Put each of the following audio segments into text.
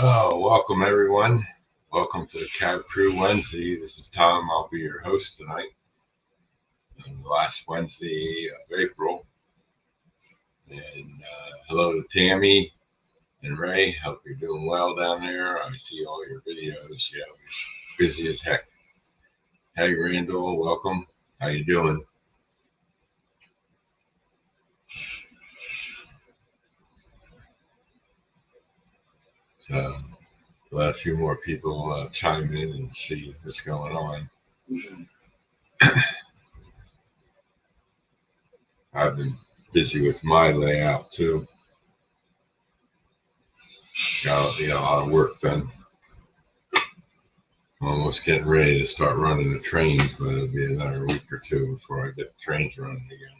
Oh, welcome everyone. Welcome to Cab Crew Wednesday. This is Tom. I'll be your host tonight. On the last Wednesday of April. And hello to Tammy and Ray. Hope you're doing well down there. I see all your videos. Yeah, we're busy as heck. Hey, Randall, welcome. How you doing? So, let a few more people chime in and see what's going on. I've been busy with my layout too. Got a lot of work done. I'm almost getting ready to start running the trains, but it'll be another week or two before I get the trains running again.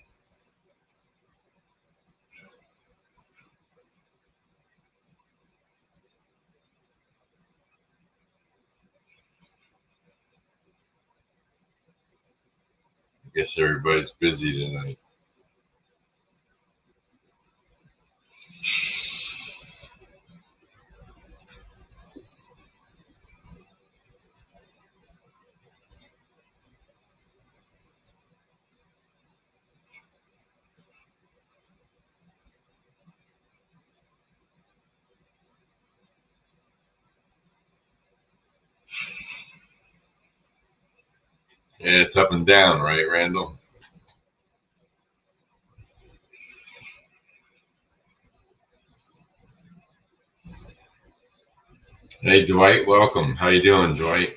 I guess everybody's busy tonight. Yeah, it's up and down, right, Randall? Hey, Dwight, welcome. How you doing, Dwight?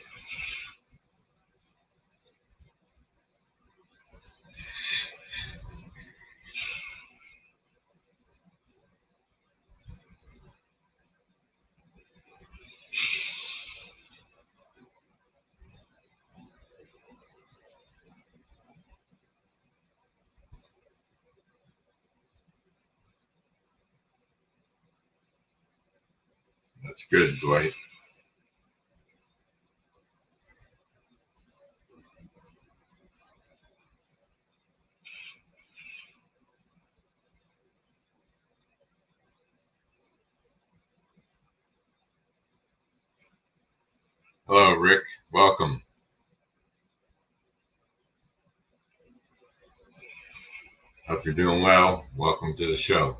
That's good, Dwight. Hello, Rick. Welcome. Hope you're doing well. Welcome to the show.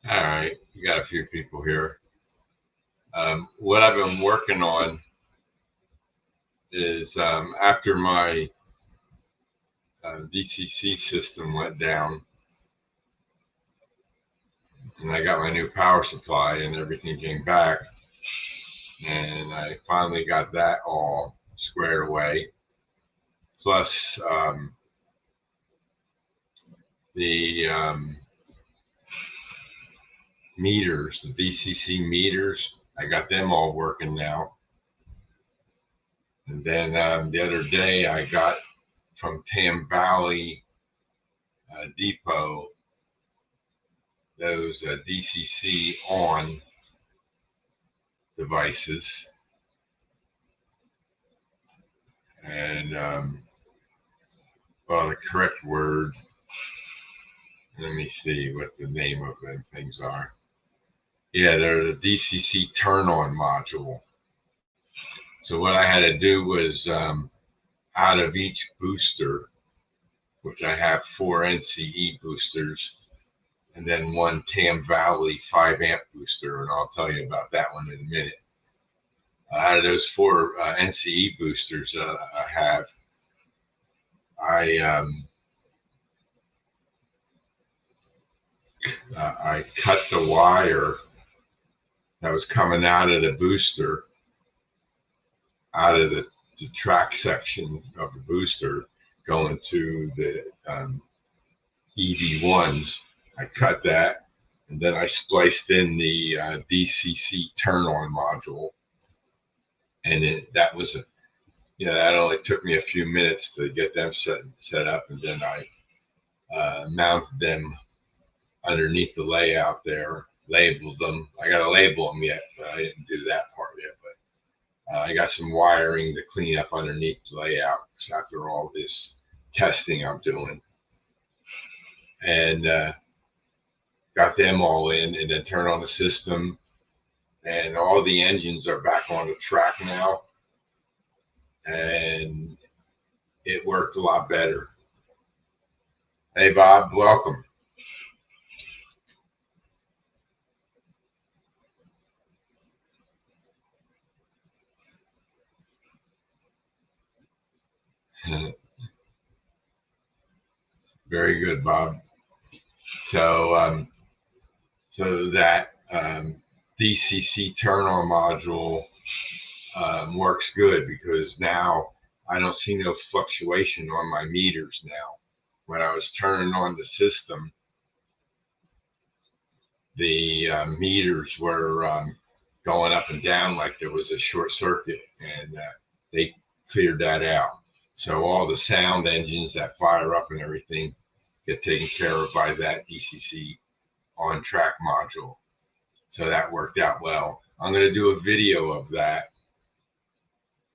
All right, we got a few people here. What I've been working on is after my DCC system went down, and I got my new power supply and everything came back, and I finally got that all squared away. Plus the meters, the DCC meters, I got them all working now. And then the other day I got from Tam Valley Depot those DCC on devices. And well, the correct word, let me see what the name of them things are. Yeah, they're the DCC turn on module. So what I had to do was out of each booster, which I have 4 NCE boosters, and then 1 Tam Valley 5 amp booster, and I'll tell you about that one in a minute. Out of those 4 NCE boosters that I have, I cut the wire that was coming out of the booster, out of the track section of the booster, going to the EV1s. I cut that, and then I spliced in the DCC turn-on module, and that was that only took me a few minutes to get them set up, and then I mounted them underneath the layout there, labeled them. I got to label them yet, but I didn't do that part yet. But I got some wiring to clean up underneath the layout after all this testing I'm doing, and got them all in, and then turned on the system, and all the engines are back on the track now, and it worked a lot better. Hey, Bob, welcome. Very good, Bob. So, so that DCC turn-on module works good, because now I don't see no fluctuation on my meters now. When I was turning on the system, the meters were going up and down like there was a short circuit, and they cleared that out. So all the sound engines that fire up and everything get taken care of by that DCC on track module. So that worked out well. I'm going to do a video of that,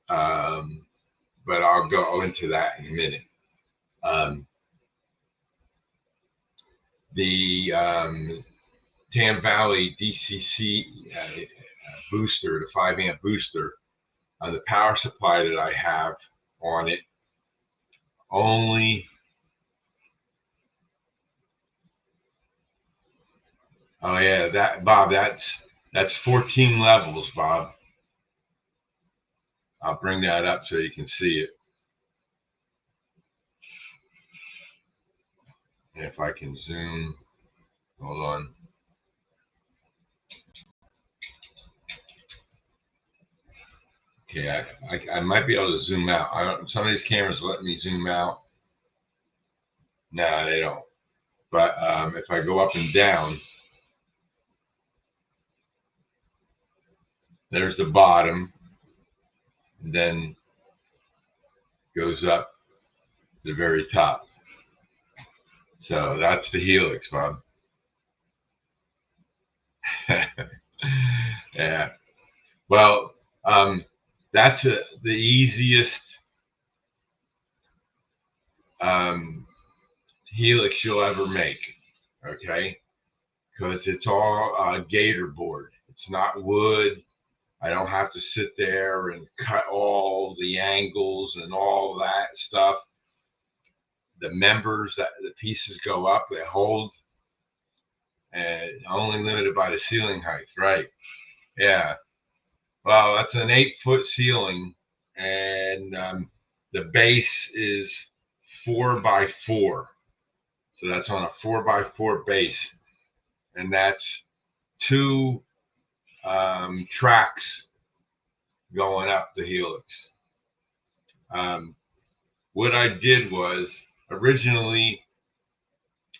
but I'll go into that in a minute. The Tam Valley DCC booster, the 5-amp booster, the power supply that I have on it only, oh yeah, that, Bob, that's 14 levels, Bob. I'll bring that up so you can see it. And if I can zoom, hold on. Okay, I might be able to zoom out. Some of these cameras let me zoom out. No, they don't. But if I go up and down, there's the bottom, and then goes up to the very top. So that's the helix, Bob. Yeah. Well, that's the easiest helix you'll ever make. Okay, because it's all gator board. It's not wood. I don't have to sit there and cut all the angles and all that stuff. The members, that the pieces go up, they hold, and only limited by the ceiling height, right? Yeah. Well, that's an 8-foot ceiling, and the base is 4x4. So that's on a 4x4 base, and that's 2 tracks going up the helix. What I did was, originally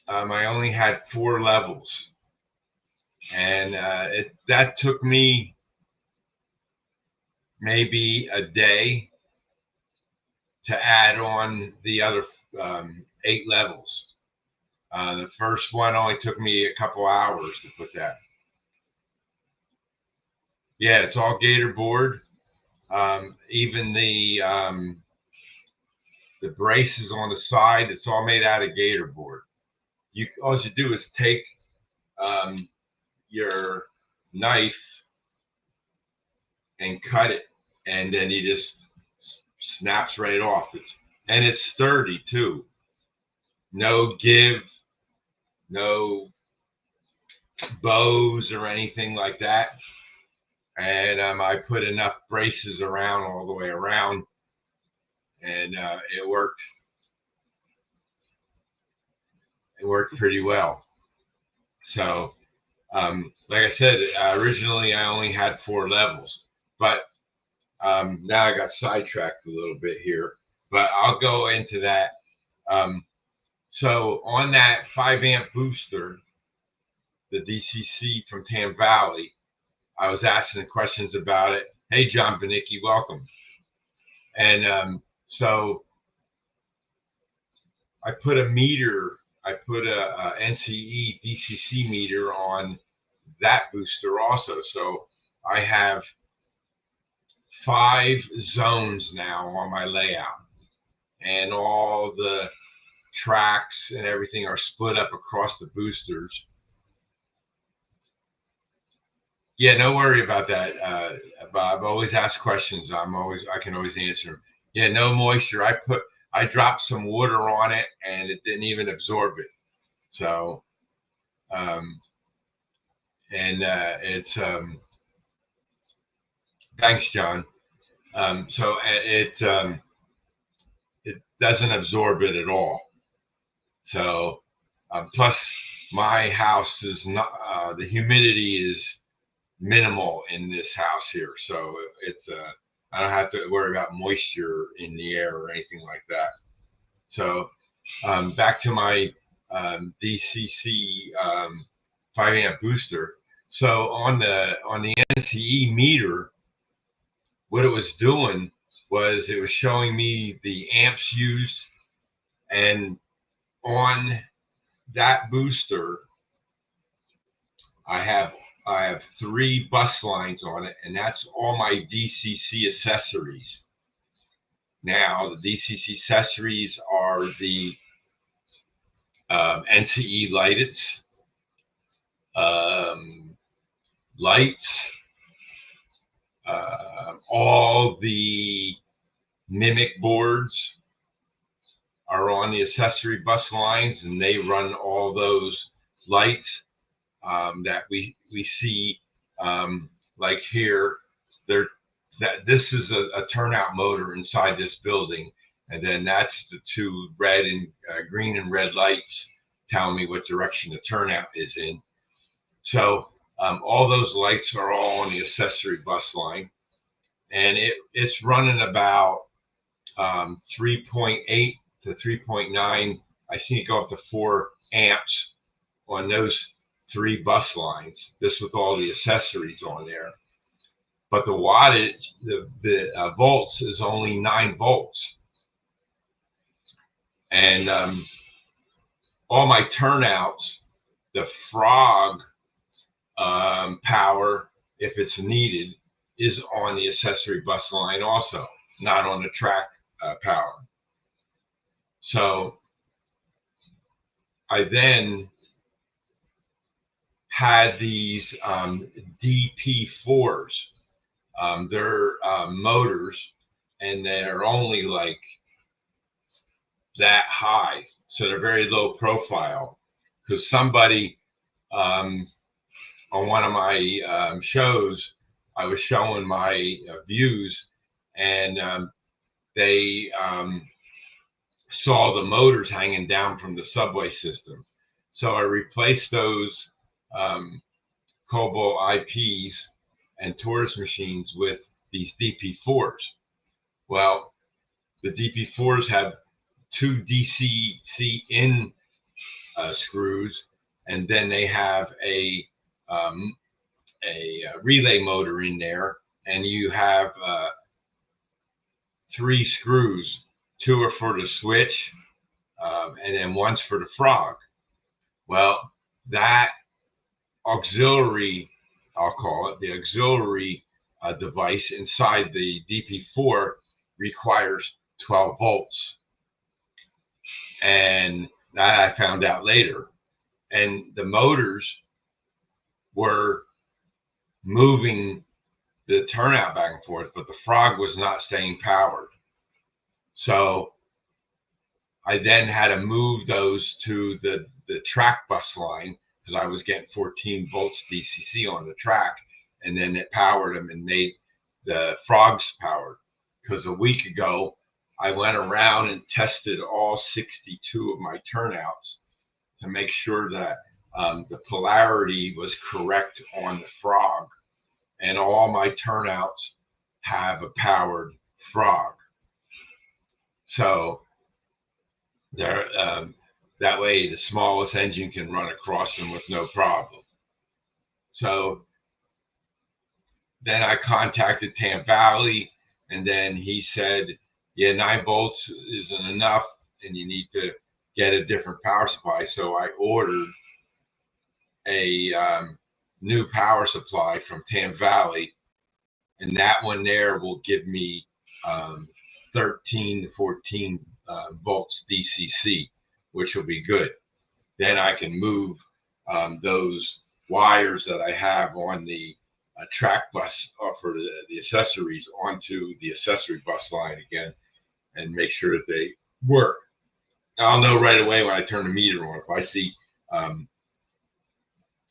I only had 4 levels, and that took me maybe a day to add on the other 8 levels. The first one only took me a couple hours to put that. Yeah, it's all gator board. Even the braces on the side, it's all made out of gator board. All you do is take your knife and cut it, and then you just snaps right off. It's sturdy too. No give, no bows or anything like that. And I put enough braces around all the way around, and it worked. It worked pretty well. So, like I said, originally I only had 4 levels, but now I got sidetracked a little bit here. But I'll go into that. So on that 5-amp booster, the DCC from Tam Valley, I was asking questions about it. Hey, John Benicki, welcome. And so I put a meter, I put a NCE DCC meter on that booster also. So I have 5 zones now on my layout, and all the tracks and everything are split up across the boosters. Yeah, no worry about that, Bob. Always ask questions. I can always answer them. Yeah, no moisture. I dropped some water on it, and it didn't even absorb it. So, um, and it's thanks, John. So it doesn't absorb it at all. So, plus my house is not the humidity is minimal in this house here, so it's I don't have to worry about moisture in the air or anything like that. So back to my DCC 5 amp booster. So on the NCE meter, what it was doing was it was showing me the amps used, and on that booster, I have I have 3 bus lines on it, and that's all my DCC accessories. Now, the DCC accessories are the NCE um, lights, all the Mimic boards are on the accessory bus lines, and they run all those lights that we see, like here. There, that this is a turnout motor inside this building, and then that's the 2 red and green and red lights telling me what direction the turnout is in. So all those lights are all on the accessory bus line, and it's running about 3.8 to 3.9. I think it go up to 4 amps on those 3 bus lines, just with all the accessories on there. But the wattage, the volts is only 9 volts. And all my turnouts, the frog power, if it's needed, is on the accessory bus line also, not on the track power. So I then had these DP4s. They're motors, and they're only like that high, so they're very low profile. Because somebody on one of my shows, I was showing my views, and they saw the motors hanging down from the subway system. So I replaced those Cobalt IPs and Taurus machines with these DP4s. Well, the DP4s have 2 DCC in screws, and then they have a relay motor in there, and you have 3 screws. 2 are for the switch, and then 1's for the frog. Well, that auxiliary, I'll call it the auxiliary device inside the DP4 requires 12 volts. And that I found out later. And the motors were moving the turnout back and forth, but the frog was not staying powered. So I then had to move those to the track bus line, because I was getting 14 volts DCC on the track, and then it powered them and made the frogs powered. Because a week ago, I went around and tested all 62 of my turnouts to make sure that the polarity was correct on the frog, and all my turnouts have a powered frog. So there, that way the smallest engine can run across them with no problem. So then I contacted Tam Valley, and then he said, yeah, 9 volts isn't enough, and you need to get a different power supply. So I ordered a new power supply from Tam Valley, and that one there will give me 13 to 14 volts DCC, which will be good. Then I can move those wires that I have on the track bus for the accessories onto the accessory bus line again and make sure that they work. I'll know right away when I turn the meter on. If I see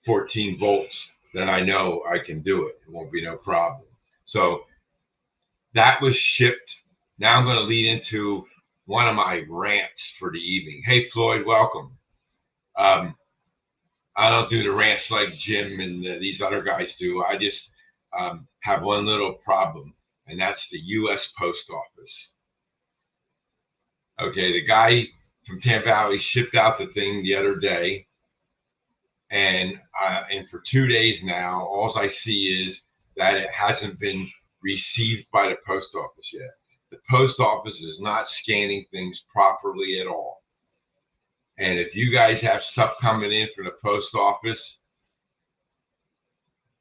14 volts, then I know I can do it. It won't be no problem. So that was shipped. Now I'm going to lead into one of my rants for the evening. Hey, Floyd, welcome. I don't do the rants like Jim and these other guys do. I just have one little problem, and that's the U.S. Post Office. Okay, the guy from Tampa Valley shipped out the thing the other day, and for 2 days now, all I see is that it hasn't been received by the post office yet. The post office is not scanning things properly at all. And if you guys have stuff coming in from the post office,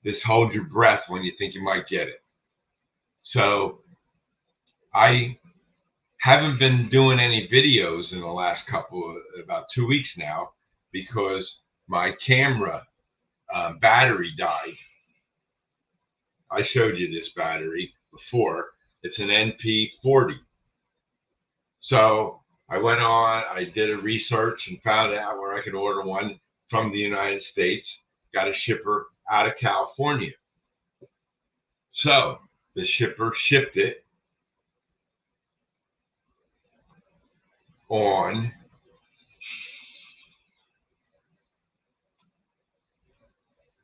just hold your breath when you think you might get it. So I haven't been doing any videos in the last about 2 weeks now, because my camera battery died. I showed you this battery before. It's an NP40. So I went on, I did a research and found out where I could order one from the United States, got a shipper out of California. So the shipper shipped it on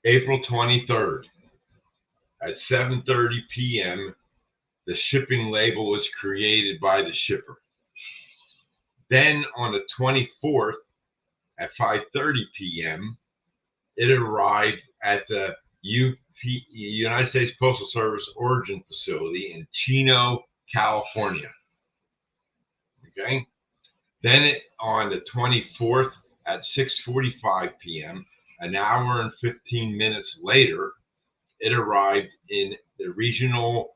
April 23rd at 7:30 p.m. The shipping label was created by the shipper. Then on the 24th at 5:30 p.m., it arrived at the United States Postal Service origin facility in Chino, California. Okay. Then on the 24th at 6:45 p.m., an hour and 15 minutes later, it arrived in the regional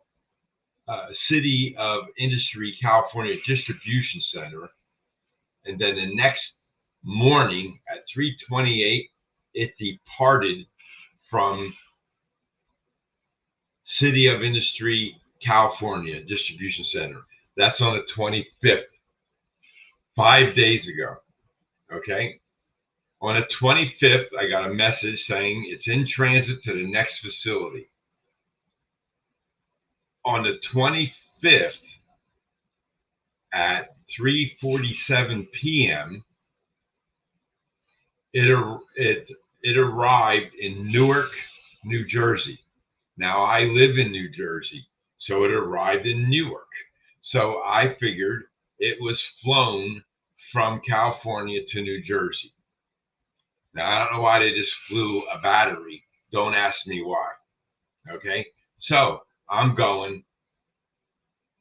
City of Industry, California distribution center. And then the next morning at 3:28, it departed from City of Industry, California distribution center. That's on the 25th, 5 days ago. Okay. On the 25th, I got a message saying it's in transit to the next facility. On the 25th at 3:47 p.m., it arrived in Newark, New Jersey. Now I live in New Jersey, so it arrived in Newark. So I figured it was flown from California to New Jersey. Now I don't know why they just flew a battery. Don't ask me why. Okay, so I'm going,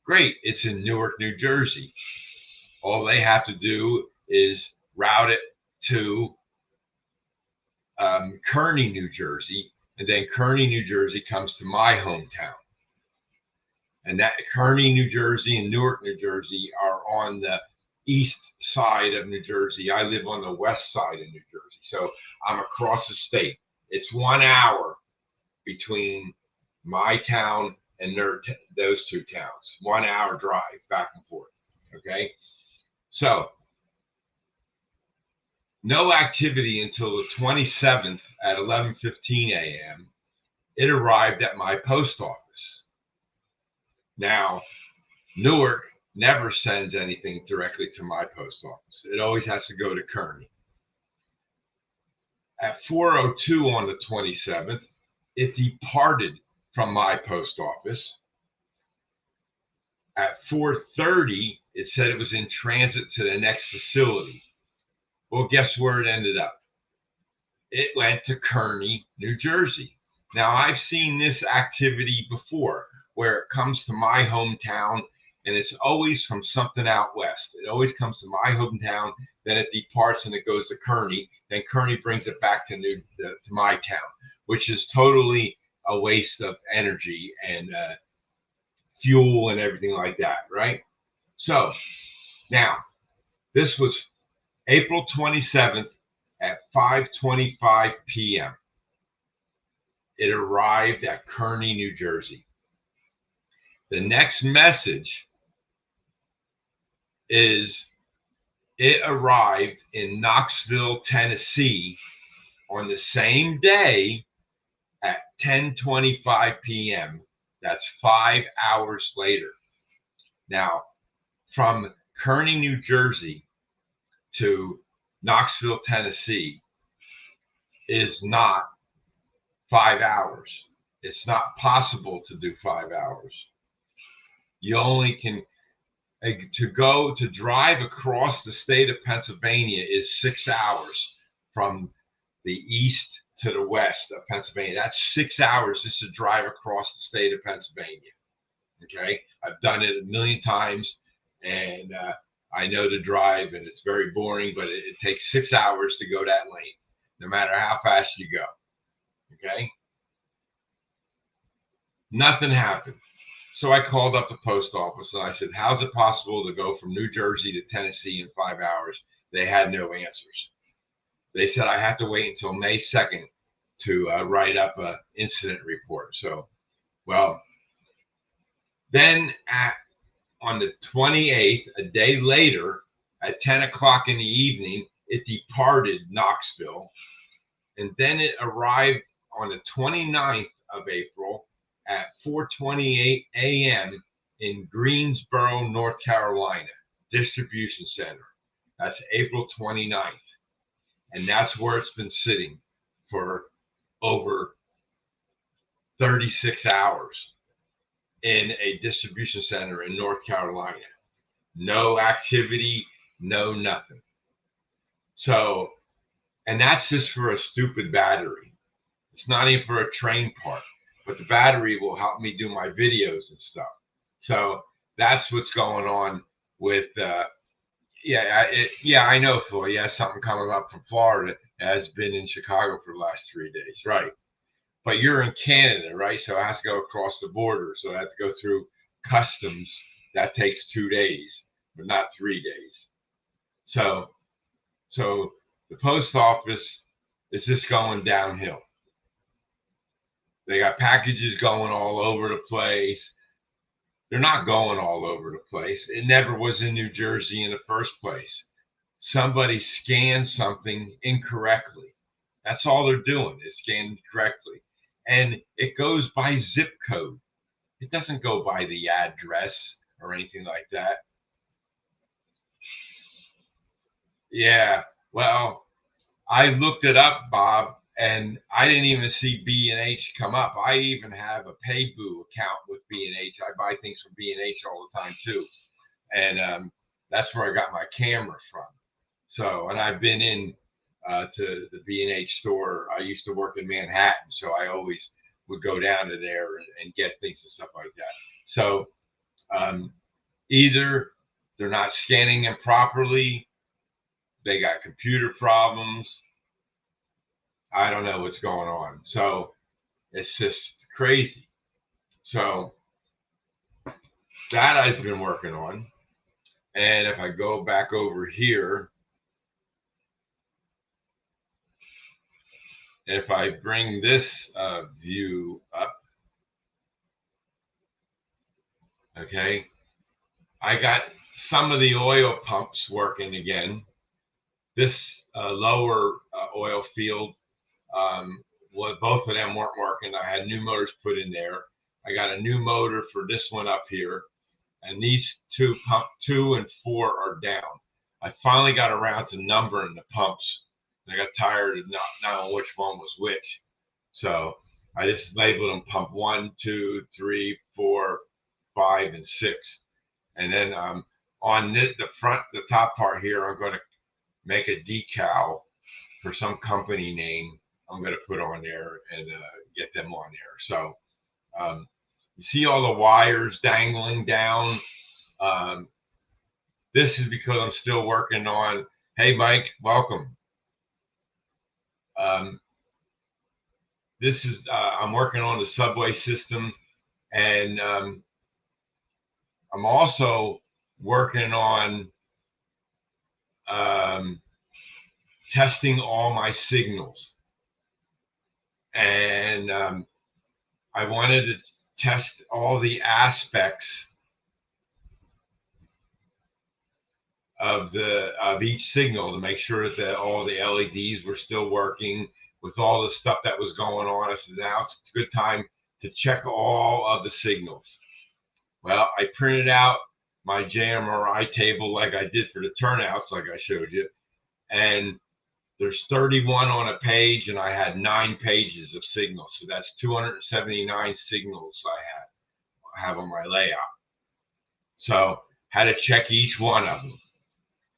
great, it's in Newark, New Jersey. All they have to do is route it to Kearney, New Jersey, and then Kearney, New Jersey comes to my hometown. And that Kearney, New Jersey and Newark, New Jersey are on the east side of New Jersey. I live on the west side of New Jersey. So I'm across the state. It's 1 hour between my town and those two towns. 1 hour drive back and forth. Okay. So no activity until the 27th at 11:15 a.m. It arrived at my post office. Now, Newark never sends anything directly to my post office. It always has to go to Kearney. At 4:02 on the 27th, it departed from my post office. At 4:30, it said it was in transit to the next facility. Well, guess where it ended up? It went to Kearney, New Jersey. Now, I've seen this activity before where it comes to my hometown, and it's always from something out west. It always comes to my hometown, then it departs and it goes to Kearney, then Kearney brings it back to my town, which is totally a waste of energy and fuel and everything like that, right? So now, this was April 27th at 5:25 p.m. It arrived at Kearney, New Jersey. The next message is it arrived in Knoxville, Tennessee on the same day at 10:25 p.m. That's 5 hours later. Now, from Kearney, New Jersey to Knoxville, Tennessee is not 5 hours. It's not possible to do 5 hours. You only can to drive across the state of Pennsylvania is 6 hours from the east to the west of Pennsylvania. That's 6 hours just to drive across the state of Pennsylvania. Okay, I've done it a million times, and I know to drive, and it's very boring, but it takes 6 hours to go that lane, no matter how fast you go. Okay, nothing happened. So I called up the post office and I said, how's it possible to go from New Jersey to Tennessee in 5 hours? They had no answers. They said I have to wait until May 2nd to write up an incident report. So, well, then on the 28th, a day later, at 10 o'clock in the evening, it departed Knoxville. And then it arrived on the 29th of April at 4:28 a.m. in Greensboro, North Carolina, distribution center. That's April 29th. And that's where it's been sitting for over 36 hours in a distribution center in North Carolina. No activity, no nothing. So, and that's just for a stupid battery. It's not even for a train part, but the battery will help me do my videos and stuff. So that's what's going on with, I know, Phil. Yeah, something coming up from Florida. It has been in Chicago for the last 3 days, right? But you're in Canada, right? So it has to go across the border. So I have to go through customs. That takes 2 days, but not 3 days. So the post office is just going downhill. They got packages going all over the place. They're not going all over the place. It never was in New Jersey in the first place. Somebody scanned something incorrectly. That's all they're doing is scanning correctly. And it goes by zip code. It doesn't go by the address or anything like that. Yeah, well, I looked it up, Bob, and I didn't even see B&H come up. I even have a Payboo account with B&H. I buy things from B&H all the time too, and that's where I got my camera from. So, and I've been in to the B&H store. I used to work in Manhattan, so I always would go down to there and get things and stuff like that. So, either they're not scanning them properly, they got computer problems. I don't know what's going on. So it's just crazy. So that I've been working on. And if I go back over here, if I bring this view up, okay, I got some of the oil pumps working again. This lower oil field, both of them weren't working. I had new motors put in there. I got a new motor for this one up here, and these two, pump 2 and 4, are down. I finally got around to numbering the pumps. I got tired of not knowing which one was which, so I just labeled them pump 1, 2, 3, 4, 5, and 6. And then on the front, the top part here, I'm going to make a decal for some company name I'm going to put on there and get them on there. So you see all the wires dangling down. This is because I'm still working on, hey, Mike, welcome. This is, I'm working on the subway system, and I'm also working on testing all my signals. and I wanted to test all the aspects of each signal to make sure that all the LEDs were still working with all the stuff that was going on. I said, now it's a good time to check all of the signals. Well, I printed out my JMRI table like I did for the turnouts, like I showed you, and there's 31 on a page, and I had 9 pages of signals. So that's 279 signals I have on my layout. So had to check each one of them.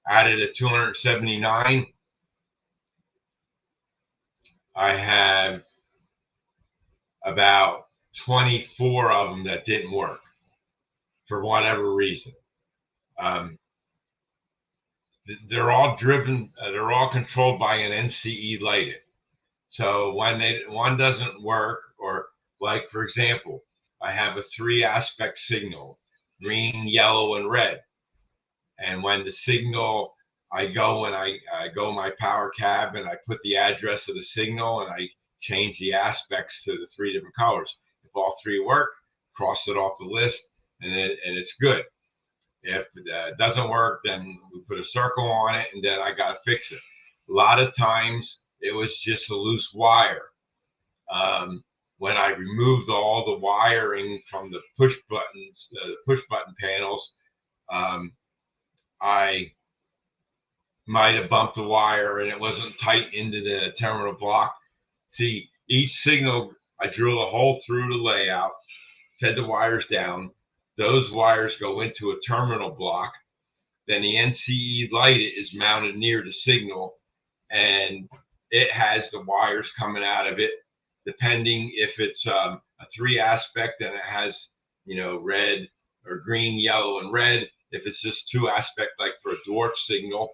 Added a 279. I have about 24 of them that didn't work for whatever reason. They're all driven, they're all controlled by an NCE lighted. So when one doesn't work, or like for example, I have a 3-aspect signal, green, yellow, and red. And when the signal, I go and I go my power cab and I put the address of the signal and I change the aspects to the 3 different colors. If all 3 work, cross it off the list, and it's good. If it doesn't work, then we put a circle on it, and then I got to fix it. A lot of times it was just a loose wire. When I removed all the wiring from the push buttons, the push button panels, I might have bumped the wire and it wasn't tight into the terminal block. See, each signal, I drill a hole through the layout, fed the wires down. Those wires go into a terminal block. Then the NCE light is mounted near the signal, and it has the wires coming out of it. Depending if it's a 3-aspect, then it has, red or green, yellow, and red. If it's just 2-aspect, like for a dwarf signal,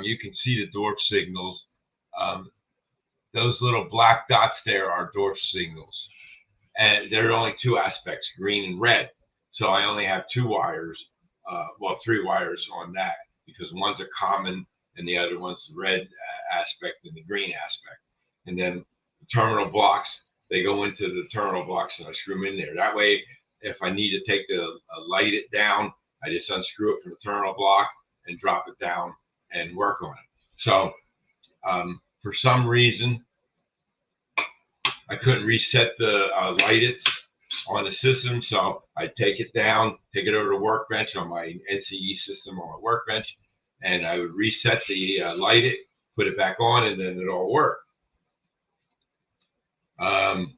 you can see the dwarf signals. Those little black dots there are dwarf signals, and there are only 2 aspects, green and red. So I only have 2 wires, 3 wires on that, because one's a common and the other one's the red aspect and the green aspect. And then the terminal blocks, they go into the terminal blocks and I screw them in there. That way, if I need to take light it down, I just unscrew it from the terminal block and drop it down and work on it. So for some reason, I couldn't reset the light on the system, so I take it down, take it over to workbench on my NCE system on my workbench, and I would reset the light put it back on, and then it all worked. Let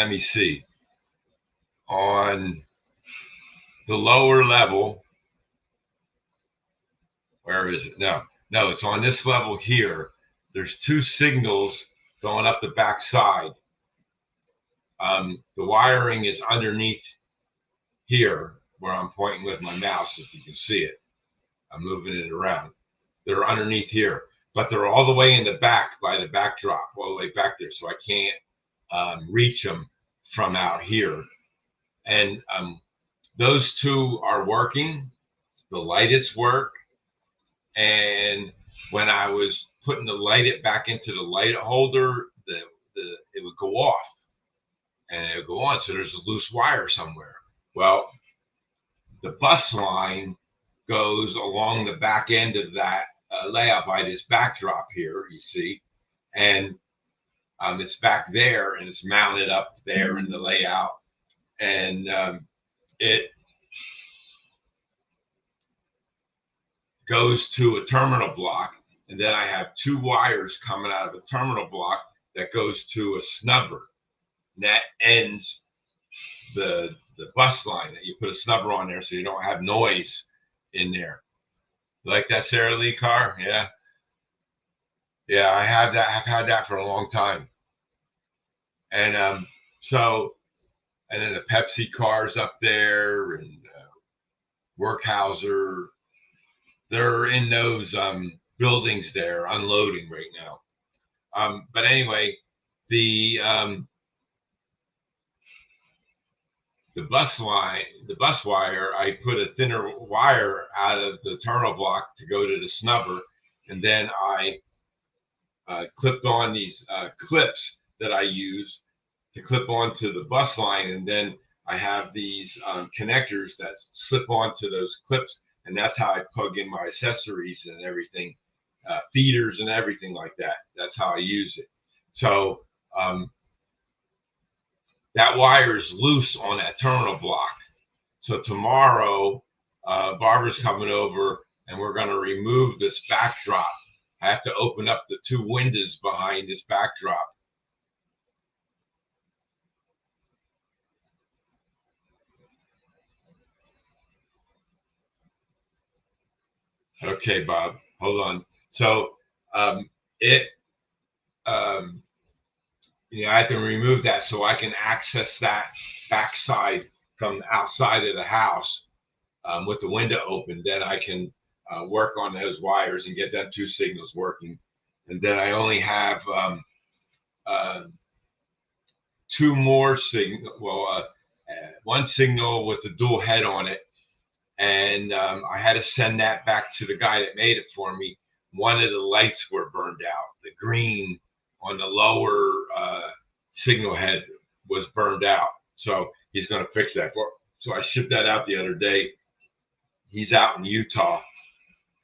me see. On the lower level, where is it? No, it's on this level here. There's 2 signals going up the back side. The wiring is underneath here where I'm pointing with my mouse, if you can see it. I'm moving it around. They're underneath here, but they're all the way in the back by the backdrop, all the way back there. So I can't reach them from out here. And those 2 are working. The lights work. And when I was putting the light back into the light holder, it would go off and it would go on. So there's a loose wire somewhere. Well, the bus line goes along the back end of that layout by this backdrop here, you see, and it's back there and it's mounted up there in the layout, and it goes to a terminal block, and then I have 2 wires coming out of a terminal block that goes to a snubber, and that ends the bus line. That you put a snubber on there so you don't have noise in there. You like that Sara Lee car? Yeah. I have that. I've had that for a long time. And and then the Pepsi cars up there, and Workhauser, they're in those buildings there unloading right now. But anyway, the bus wire, I put a thinner wire out of the terminal block to go to the snubber, and then I clipped on these clips that I use to clip onto the bus line, and then I have these connectors that slip onto those clips, and that's how I plug in my accessories and everything, feeders and everything like that. That's how I use it. So that wire is loose on that terminal block. So tomorrow, Barbara's coming over, and we're going to remove this backdrop. I have to open up the two windows behind this backdrop. Okay, Bob, hold on. So it, I have to remove that so I can access that backside from outside of the house with the window open. Then I can work on those wires and get them two signals working. And then I only have two more signal. Well, one signal with the dual head on it, and I had to send that back to the guy that made it for me. One of the lights were burned out. The green on the lower signal head was burned out, so he's going to fix that for. So I shipped that out the other day. He's out in Utah,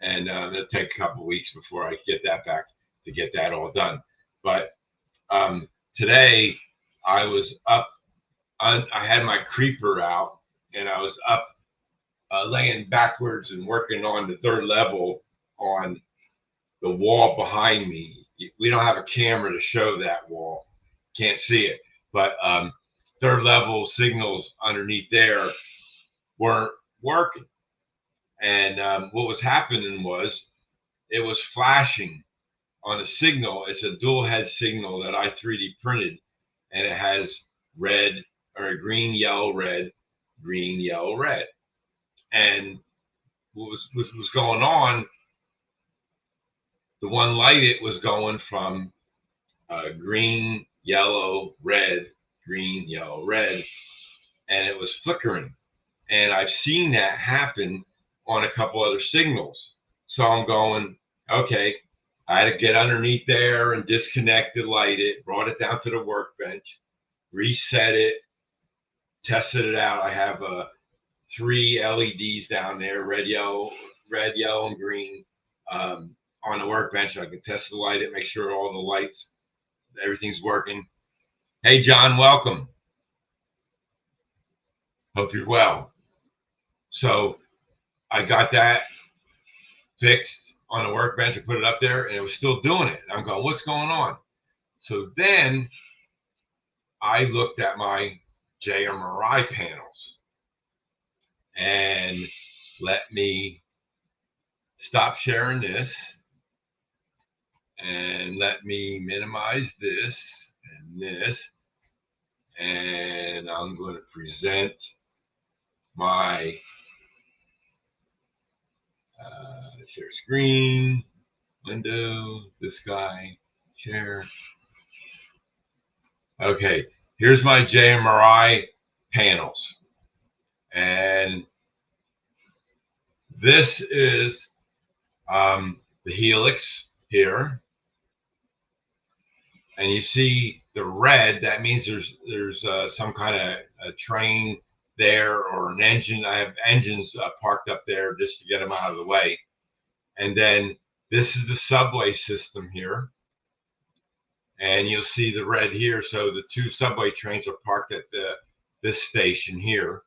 and it'll take a couple of weeks before I get that back to get that all done. But today I was up. I had my creeper out, and I was up laying backwards and working on the third level on the wall behind me. We don't have a camera to show that wall. Can't see it. But third level signals underneath there weren't working. And what was happening was it was flashing on a signal. It's a dual head signal that I 3D printed, and it has red or green, yellow, red, green, yellow, red. And what was going on, the one light it was going from green, yellow, red, green, yellow, red, and it was flickering. And I've seen that happen on a couple other signals. So I'm going, okay, I had to get underneath there and disconnect it, light it, brought it down to the workbench, reset it, tested it out. I have 3 LEDs down there, red, yellow, and green on the workbench. I can test the light it, make sure all the lights, everything's working. Hey, John, welcome. Hope you're well. So I got that fixed on the workbench. I put it up there, and it was still doing it. I'm going, what's going on? So then I looked at my JMRI panels, and let me stop sharing this, and let me minimize this and this, and I'm going to present my share screen, window, this guy, share. Okay, here's my JMRI panels, and this is the helix here, and you see the red. That means there's some kind of a train there or an engine. I have engines parked up there just to get them out of the way. And then this is the subway system here, and you'll see the red here. So the 2 subway trains are parked at this station here.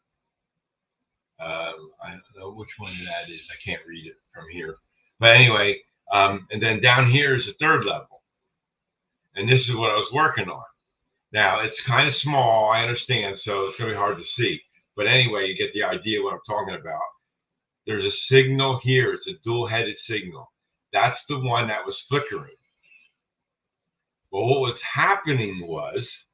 I don't know which one that is. I can't read it from here. But anyway, and then down here is the third level. And this is what I was working on. Now, it's kind of small, I understand, so it's going to be hard to see. But anyway, you get the idea what I'm talking about. There's a signal here. It's a dual-headed signal. That's the one that was flickering. Well, what was happening was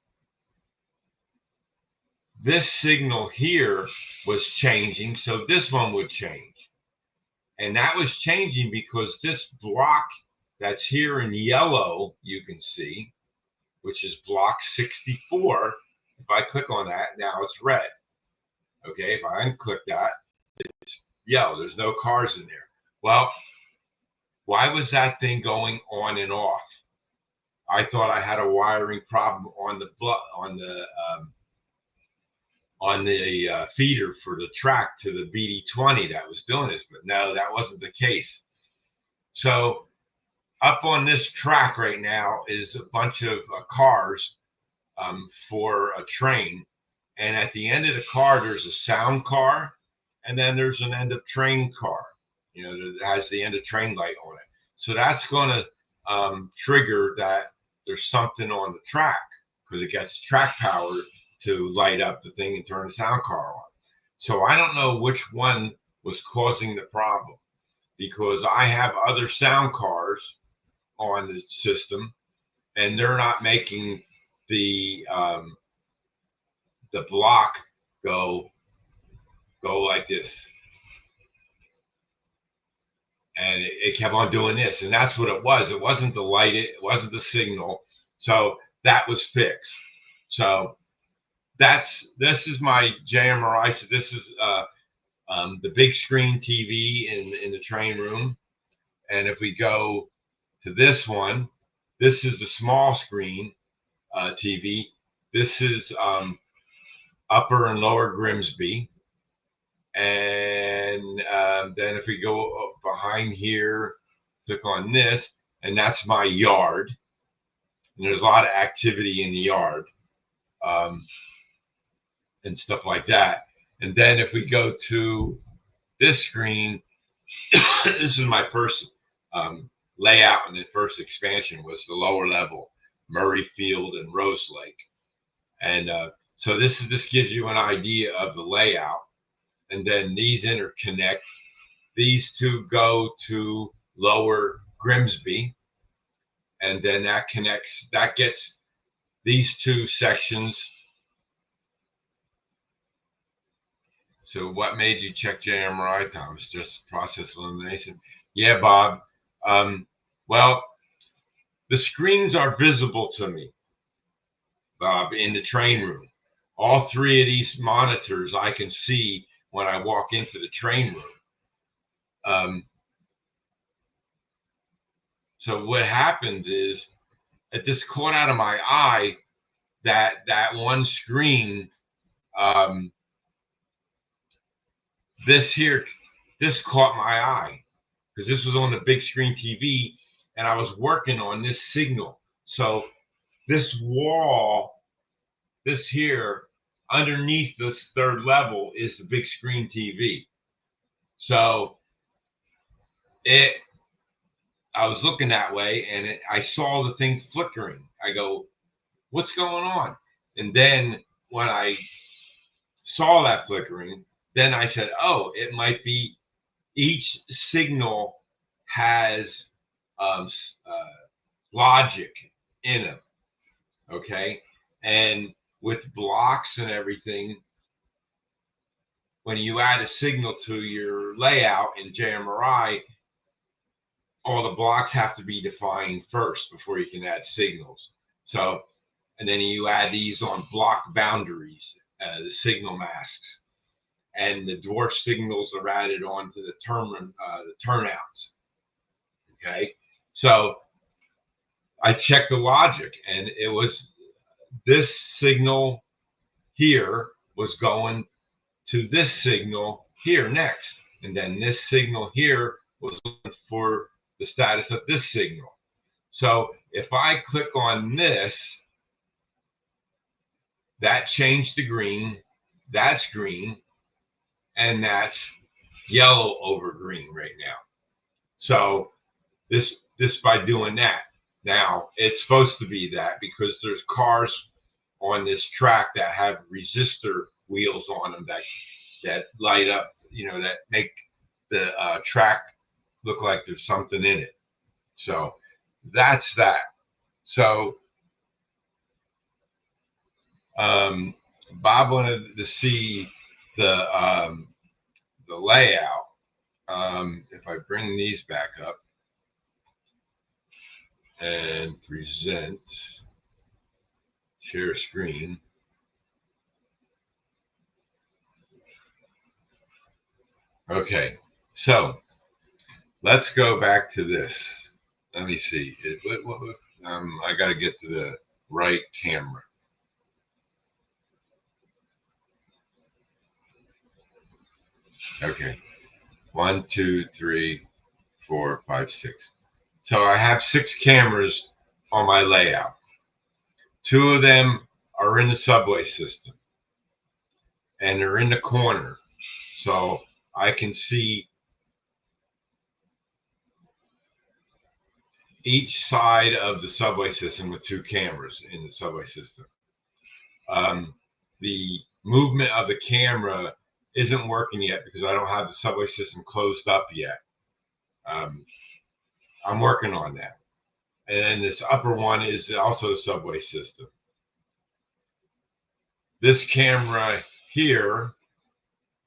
this signal here was changing, so this one would change. And that was changing because this block that's here in yellow, you can see, which is block 64. If I click on that, now it's red. Okay, if I unclick that, it's yellow. There's no cars in there. Well, why was that thing going on and off? I thought I had a wiring problem on the feeder for the track to the BD20 that was doing this, but no, that wasn't the case. So up on this track right now is a bunch of cars for a train, and at the end of the car there's a sound car, and then there's an end of train car, that has the end of train light on it. So that's going to trigger that there's something on the track, because it gets track power to light up the thing and turn the sound car on. So I don't know which one was causing the problem, because I have other sound cars on the system, and they're not making the block go like this, and it kept on doing this, and that's what it was. It wasn't the light, it wasn't the signal. So that was fixed. So this is my JMRI. So this is the big screen TV in the train room, and if we go to this one, this is the small screen TV. This is Upper and Lower Grimsby. And then if we go behind here, click on this, and that's my yard. And there's a lot of activity in the yard and stuff like that. And then if we go to this screen, this is my first layout, and the first expansion was the lower level, Murray Field and Rose Lake. And so this gives you an idea of the layout. And then these interconnect. These two go to Lower Grimsby, and then that gets these two sections. So what made you check JMRI, Thomas? Just process elimination? Yeah, Bob. Well, the screens are visible to me, Bob, in the train room. All three of these monitors I can see when I walk into the train room. So what happened is, it just caught out of my eye that one screen, this caught my eye, because this was on the big screen TV, and I was working on this signal. So this wall, this here, underneath this third level is the big screen TV. So I was looking that way, and I saw the thing flickering. I go, what's going on? And then when I saw that flickering, then I said, oh, it might be each signal has logic in them. Okay. And with blocks and everything, when you add a signal to your layout in JMRI, all the blocks have to be defined first before you can add signals. So, and then you add these on block boundaries, the signal masks, and the dwarf signals are added onto the turnouts. Okay, so I checked the logic, and it was this signal here was going to this signal here next, and then this signal here was looking for the status of this signal. So if I click on this, that changed to green, that's green, and that's yellow over green right now. So this by doing that. Now it's supposed to be that, because there's cars on this track that have resistor wheels on them that light up, that make the track look like there's something in it. So that's that. So Bob wanted to see the layout. If I bring these back up and present, share screen. Okay, so let's go back to this. Let me see. I got to get to the right camera. Okay. 1, 2, 3, 4, 5, 6. So I have 6 cameras on my layout. 2 of them are in the subway system, and they're in the corner. So I can see each side of the subway system with 2 cameras in the subway system. The movement of the camera isn't working yet because I don't have the subway system closed up yet. I'm working on that. And then this upper one is also the subway system. This camera here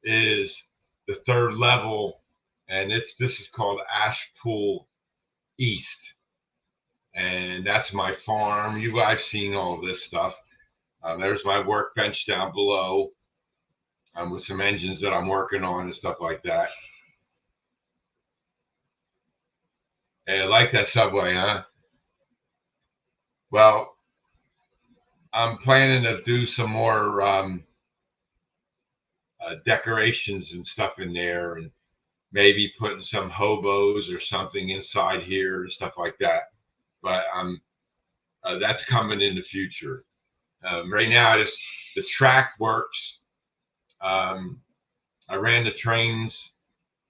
is the 3rd level, and this is called Ashpool East. And that's my farm. You guys seen all this stuff. There's my workbench down below with some engines that I'm working on and stuff like that. Hey, I like that subway, huh? Well, I'm planning to do some more decorations and stuff in there, and maybe putting some hobos or something inside here and stuff like that. But that's coming in the future. Right now, the track works. I ran the trains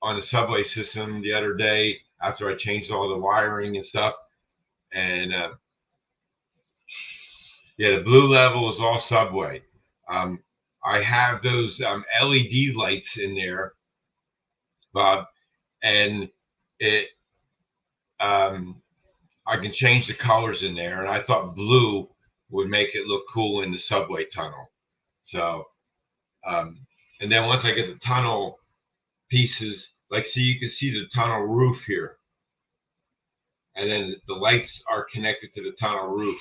on the subway system the other day after I changed all the wiring and stuff. And yeah, the blue level is all subway. I have those LED lights in there, Bob, and it I can change the colors in there. And I thought blue would make it look cool in the subway tunnel. So, and then once I get the tunnel pieces, like, see, you can see the tunnel roof here, and then the lights are connected to the tunnel roof.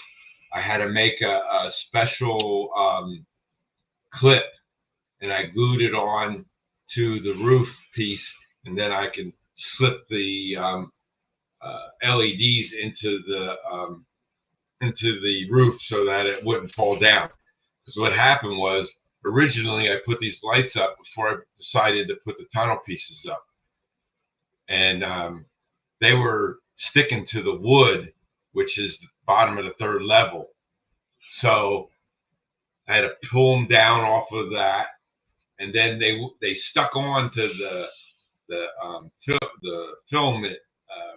I had to make a special clip, and I glued it on to the roof piece, and then I can slip the LEDs into the roof so that it wouldn't fall down. Because what happened was, originally I put these lights up before I decided to put the tunnel pieces up, and they were sticking to the wood, which is the bottom of the 3rd level. So I had to pull them down off of that, and then they stuck on to the film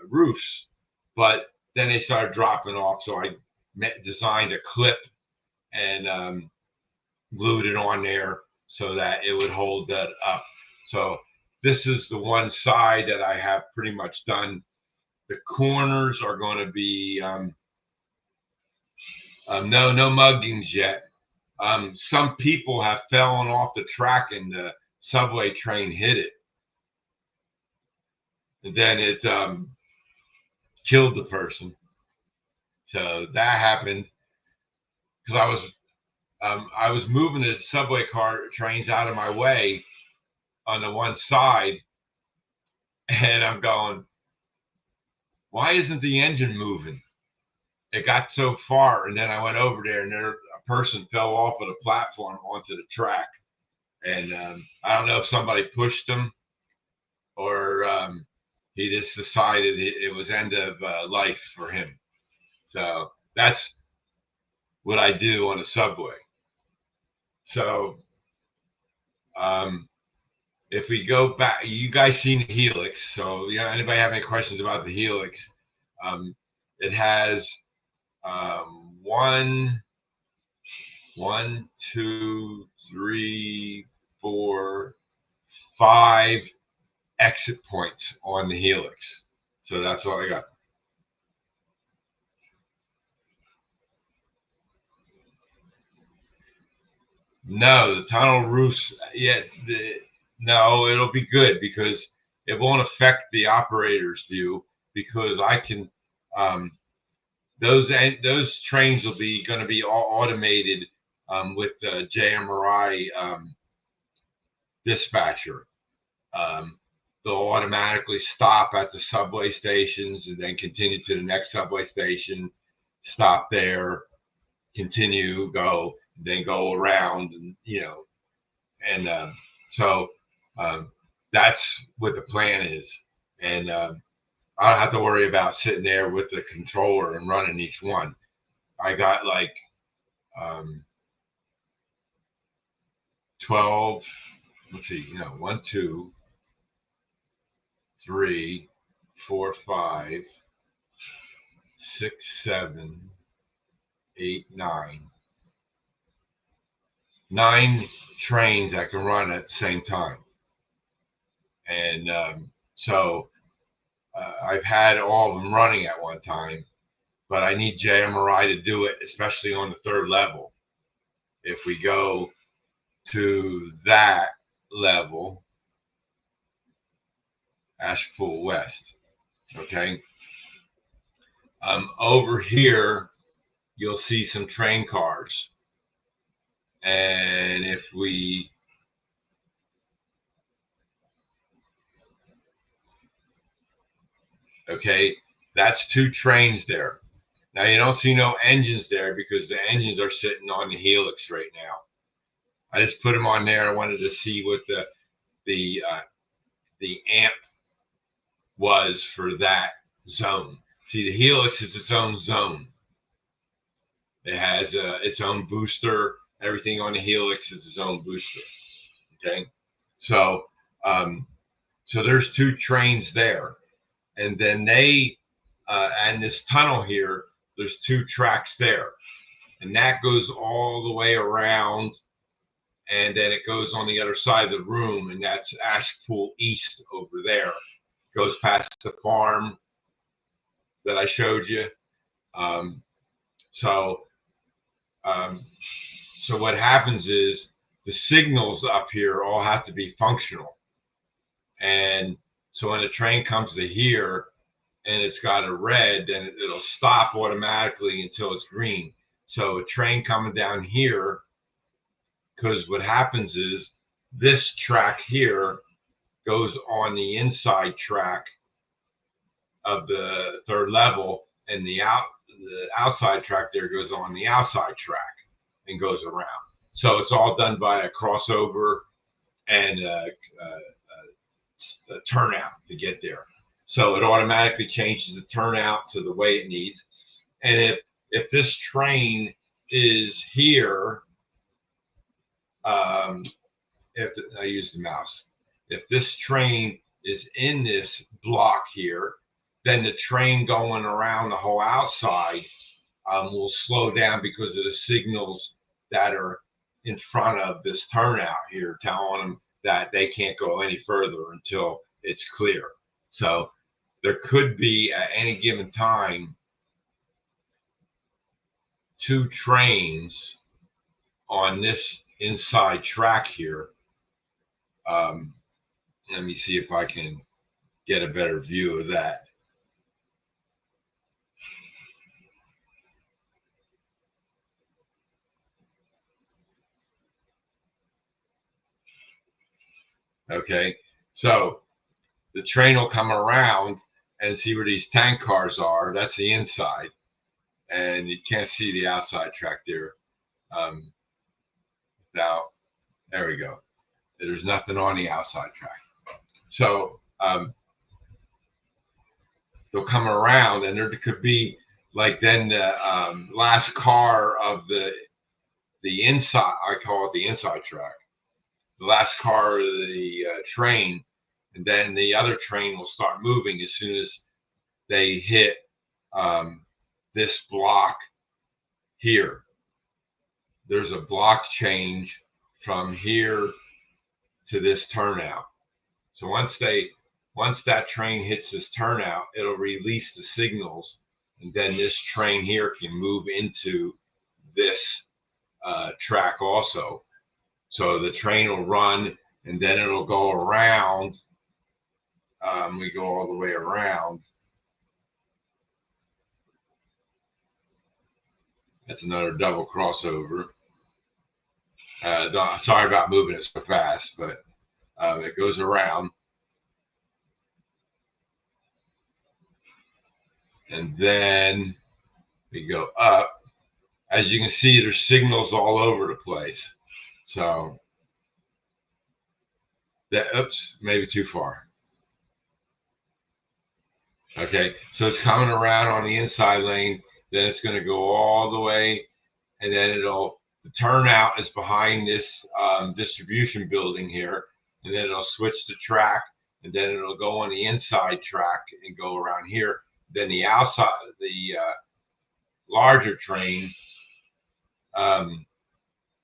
roofs, but then they started dropping off. So I designed a clip and glued it on there so that it would hold that up. So this is the one side that I have pretty much done. The corners are going to be no muggings yet. Some people have fallen off the track and the subway train hit it, and then it killed the person. So that happened because I was moving the subway trains out of my way on the one side, and I'm going, why isn't the engine moving? It got so far, and then I went over there, and a person fell off of the platform onto the track, and I don't know if somebody pushed him or he just decided it was end of life for him. So that's what I do on the subway. So if we go back, you guys seen the Helix. So anybody have any questions about the Helix? It has one, 2, 3, 4, 5 exit points on the Helix. So that's all I got. No, the tunnel roofs yet. No, it'll be good because it won't affect the operator's view, because I can those trains will be going to be all automated with the JMRI dispatcher. They'll automatically stop at the subway stations and then continue to the next subway station. stop there, continue, go, then go around, and and so that's what the plan is. And I don't have to worry about sitting there with the controller and running each one. I got like 12, let's see, 1, 2, 3, 4, 5, 6, 7, 8, 9 trains that can run at the same time. And so I've had all of them running at one time, but I need JMRI to do it, especially on the 3rd level. If we go to that level, Ashpool West, okay? Over here, you'll see some train cars. And if we okay, that's 2 trains there. Now you don't see no engines there because the engines are sitting on the helix right now. I just put them on there. I wanted to see what the amp was for that zone. See, the helix is its own zone. It has its own booster. Everything on the helix is its own booster. Okay, so so there's 2 trains there, and then and this tunnel here, there's 2 tracks there, and that goes all the way around, and then it goes on the other side of the room, and that's Ashpool East over there. Goes past the farm that I showed you. So what happens is the signals up here all have to be functional, and so when the train comes to here and it's got a red, then it'll stop automatically until it's green. So a train coming down here, because what happens is this track here goes on the inside track of the 3rd level, and the outside track there goes on the outside track and goes around. So it's all done by a crossover and a turnout to get there. So it automatically changes the turnout to the way it needs. And if this train is here, if I use the mouse, if this train is in this block here, then the train going around the whole outside will slow down because of the signals that are in front of this turnout here, telling them that they can't go any further until it's clear. So there could be at any given time 2 trains on this inside track here. Let me see if I can get a better view of that. Okay, so the train will come around and see where these tank cars are. That's the inside, and you can't see the outside track there. Now, there we go. There's nothing on the outside track. So they'll come around, and there could be like then the last car of the inside. I call it the inside track. The last car of the train, and then the other train will start moving as soon as they hit this block here. There's a block change from here to this turnout. So once that train hits this turnout, it'll release the signals, and then this train here can move into this track also. So the train will run, and then it'll go around. We go all the way around. That's another double crossover. Sorry about moving it so fast, but it goes around. And then We go up. As you can see, there's signals all over the place. So that, oops, maybe too far. Okay, so it's coming around on the inside lane, then it's going to go all the way, and then the turnout is behind this distribution building here, and then it'll switch the track, and then it'll go on the inside track and go around here. Then the outside, the larger train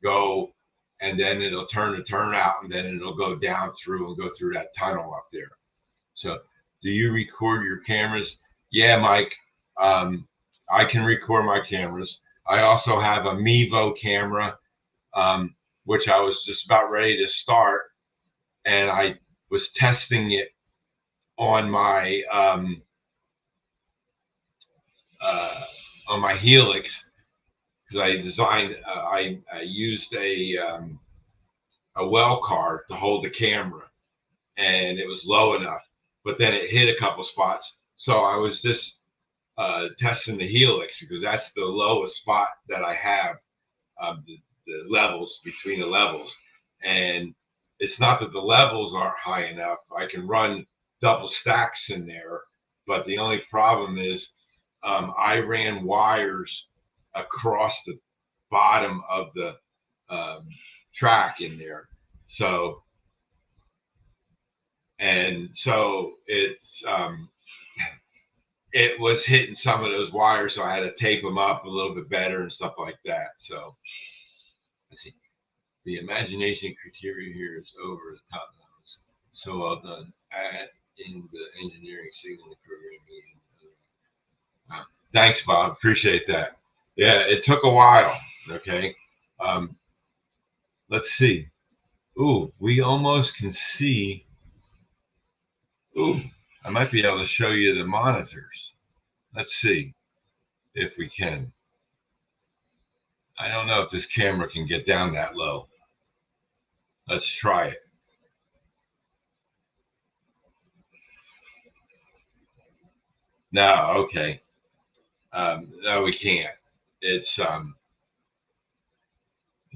go, and then it'll turn the turnout, and then it'll go down through and go through that tunnel up there. So, do you record your cameras? Yeah, Mike. I can record my cameras. I also have a Mevo camera, which I was just about ready to start, and I was testing it on my Helix, because I designed. I used a well card to hold the camera, and it was low enough, but then it hit a couple spots. So I was just testing the Helix, because that's the lowest spot that I have, the levels between the levels. And it's not that the levels aren't high enough. I can run double stacks in there, but the only problem is I ran wires across the bottom of the track in there. So it's it was hitting some of those wires, so I had to tape them up a little bit better and stuff like that. So let's see. The imagination criteria here is over the top. So well done in the engineering signaling programming. Thanks, Bob. Appreciate that. Yeah, it took a while. Okay. Let's see. Ooh, we almost can see. Ooh, I might be able to show you the monitors. Let's see if we can. I don't know if this camera can get down that low. Let's try it. No, okay. No, we can't. It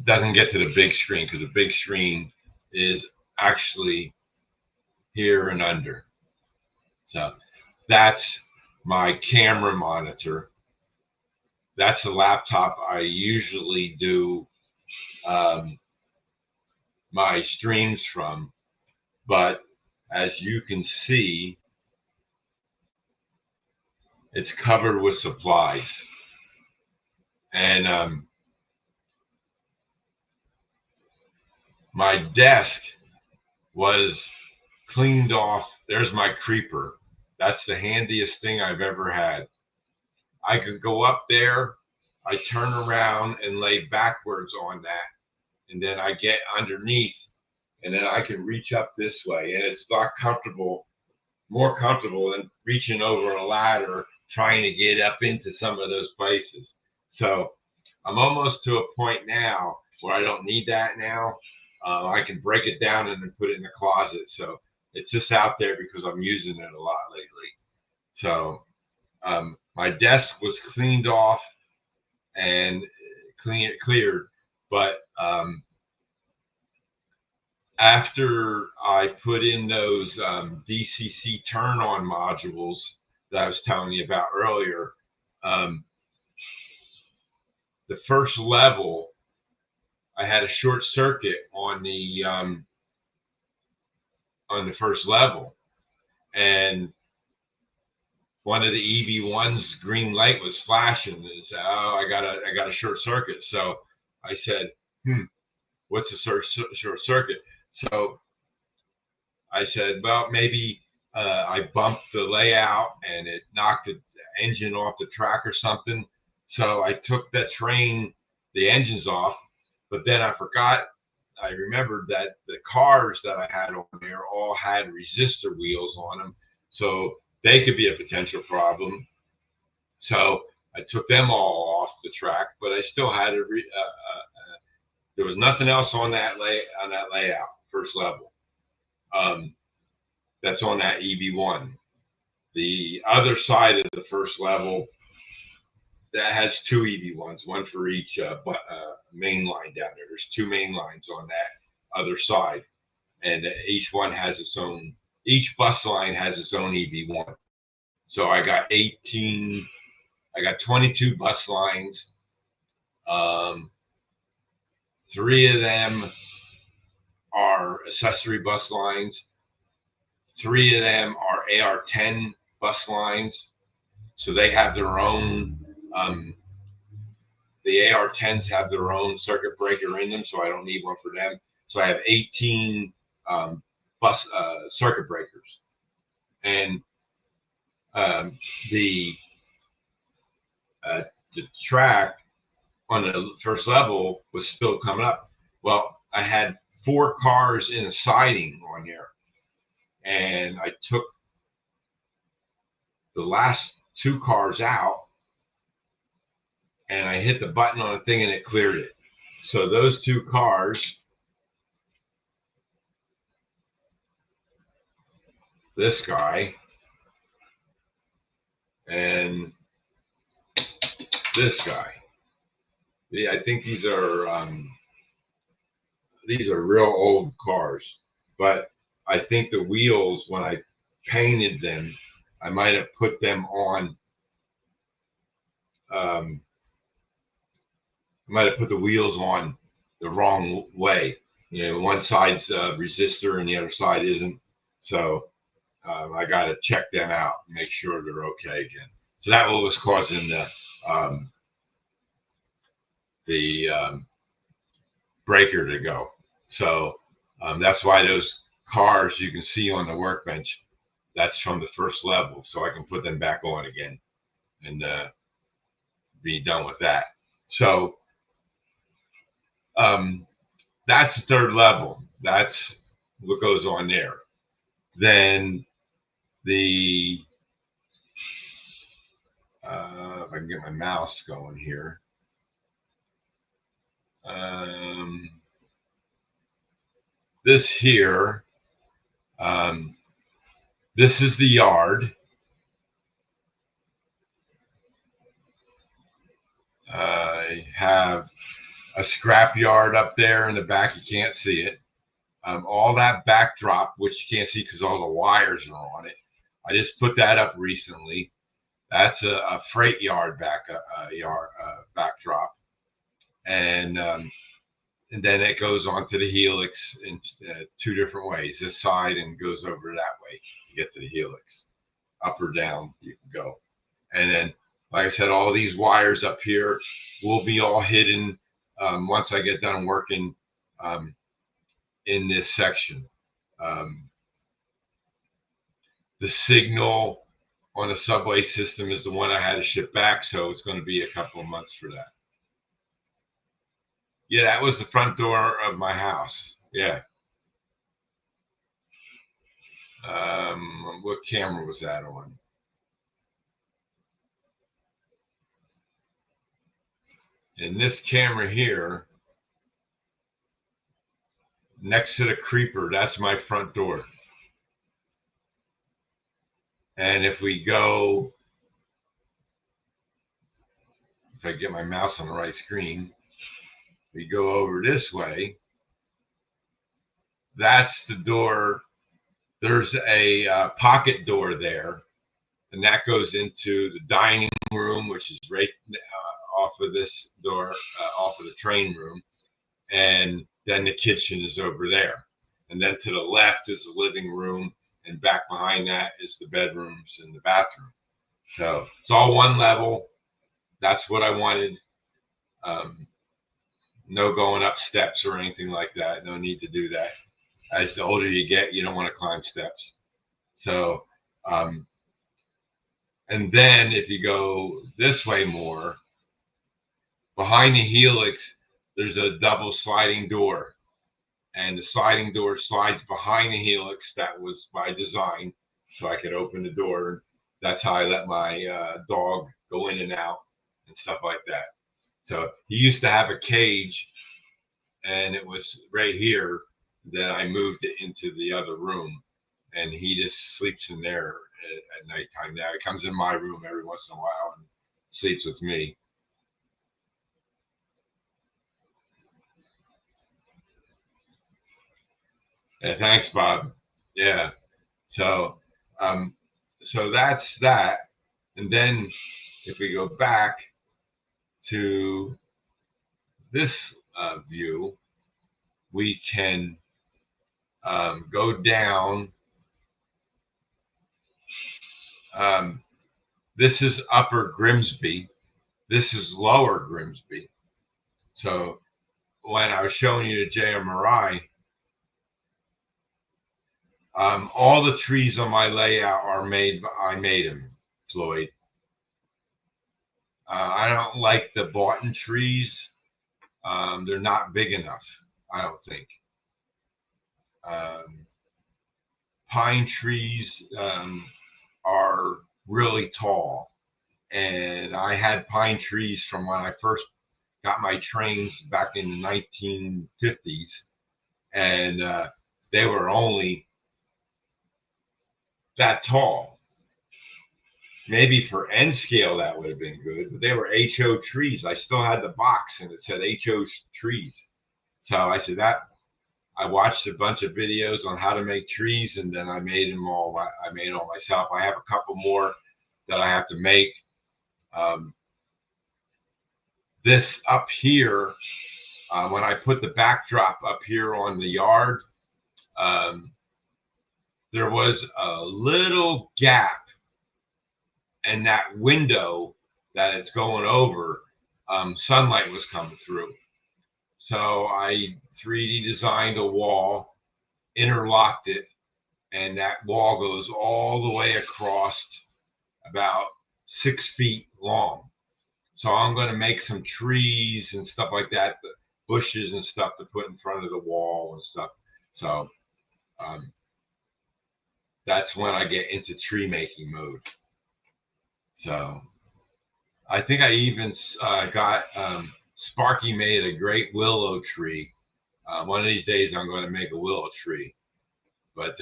doesn't get to the big screen, because the big screen is actually here and under. So that's my camera monitor. That's the laptop I usually do my streams from. But as you can see, it's covered with supplies. And my desk was cleaned off. There's my creeper. That's the handiest thing I've ever had. I could go up there, I turn around and lay backwards on that, and then I get underneath, and then I can reach up this way, and it's not comfortable, more comfortable than reaching over a ladder trying to get up into some of those places. So I'm almost to a point now where I don't need that now. I can break it down and then put it in the closet. So it's just out there because I'm using it a lot lately. So my desk was cleaned off and cleared, but after I put in those DCC turn-on modules that I was telling you about earlier, the first level, I had a short circuit on the first level, and one of the EV1's green light was flashing, and it said, "Oh, I got a short circuit." So I said, "What's a short circuit?" So I said, "Well, maybe I bumped the layout and it knocked the engine off the track or something." So I took that train, the engines off, but then I forgot. I remembered that the cars that I had on there all had resistor wheels on them, so they could be a potential problem. So I took them all off the track, but I still had there was nothing else on that layout, first level. That's on that EV1. The other side of the first level that has two EV1s, one for each main line down there. There's two main lines on that other side, and each one has its own. Each bus line has its own EV1. So I got 18. I got 22 bus lines. 3 of them are accessory bus lines. 3 of them are AR10 bus lines. So they have their own, the AR10s have their own circuit breaker in them, so I don't need one for them. So I have 18 bus circuit breakers. And the track on the first level was still coming up. Well, I had 4 cars in a siding on there, and I took the last 2 cars out, and I hit the button on the thing, and it cleared it. So those 2 cars, this guy and this guy. Yeah, I think these are real old cars, but I think the wheels, when I painted them, I might have put them on. I might have put the wheels on the wrong way. You know, one side's resistor and the other side isn't. So I got to check them out and make sure they're okay again. So that was causing the breaker to go. So that's why those cars you can see on the workbench, that's from the first level. So I can put them back on again and be done with that. So that's the third level. That's what goes on there. Then the, if I can get my mouse going here. This here, this is the yard. I have a scrap yard up there in the back. You can't see it. All that backdrop, which you can't see because all the wires are on it, I just put that up recently. That's a freight yard backdrop, and then it goes onto the helix in 2 different ways. This side and goes over that way to get to the helix. Up or down, you can go. And then, like I said, all these wires up here will be all hidden once I get done working in this section. The signal on the subway system is the one I had to ship back, so it's going to be a couple of months for that. Yeah, that was the front door of my house. Yeah. What camera was that on? And this camera here, next to the creeper, that's my front door. And if we go, if I get my mouse on the right screen, we go over this way, that's the door. There's a pocket door there, and that goes into the dining room, which is right off of this door, off of the train room. And then the kitchen is over there. And then to the left is the living room, and back behind that is the bedrooms and the bathroom. So it's all one level. That's what I wanted. No going up steps or anything like that. No need to do that. As the older you get, you don't want to climb steps. So, and then if you go this way more, behind the helix, there's a double sliding door. And the sliding door slides behind the helix. That was by design, so I could open the door. That's how I let my dog go in and out and stuff like that. So he used to have a cage, and it was right here. Then I moved it into the other room, and he just sleeps in there at nighttime. Now he comes in my room every once in a while and sleeps with me. Yeah, thanks, Bob. Yeah. So, um, so that's that. And then if we go back to this view, we can go down. Um, this is Upper Grimsby. This is Lower Grimsby. So when I was showing you the JMRI, all the trees on my layout are made. I made them, Floyd. I don't like the Barton trees. They're not big enough, I don't think. Um, Pine trees are really tall, and I had pine trees from when I first got my trains back in the 1950s, and they were only that tall. Maybe for N scale that would have been good, but they were HO trees. I still had the box and it said HO trees. So I said that I watched a bunch of videos on how to make trees, and then I made them all. I made it all myself. I have a couple more that I have to make. Um, this up here, when I put the backdrop up here on the yard, um, there was a little gap in that window that it's going over. Sunlight was coming through. So I 3D designed a wall, interlocked it, and that wall goes all the way across about 6 feet long. So I'm going to make some trees and stuff like that, the bushes and stuff to put in front of the wall and stuff. So um, that's when I get into tree making mode. So I think I even got Sparky made a great willow tree. One of these days I'm going to make a willow tree. But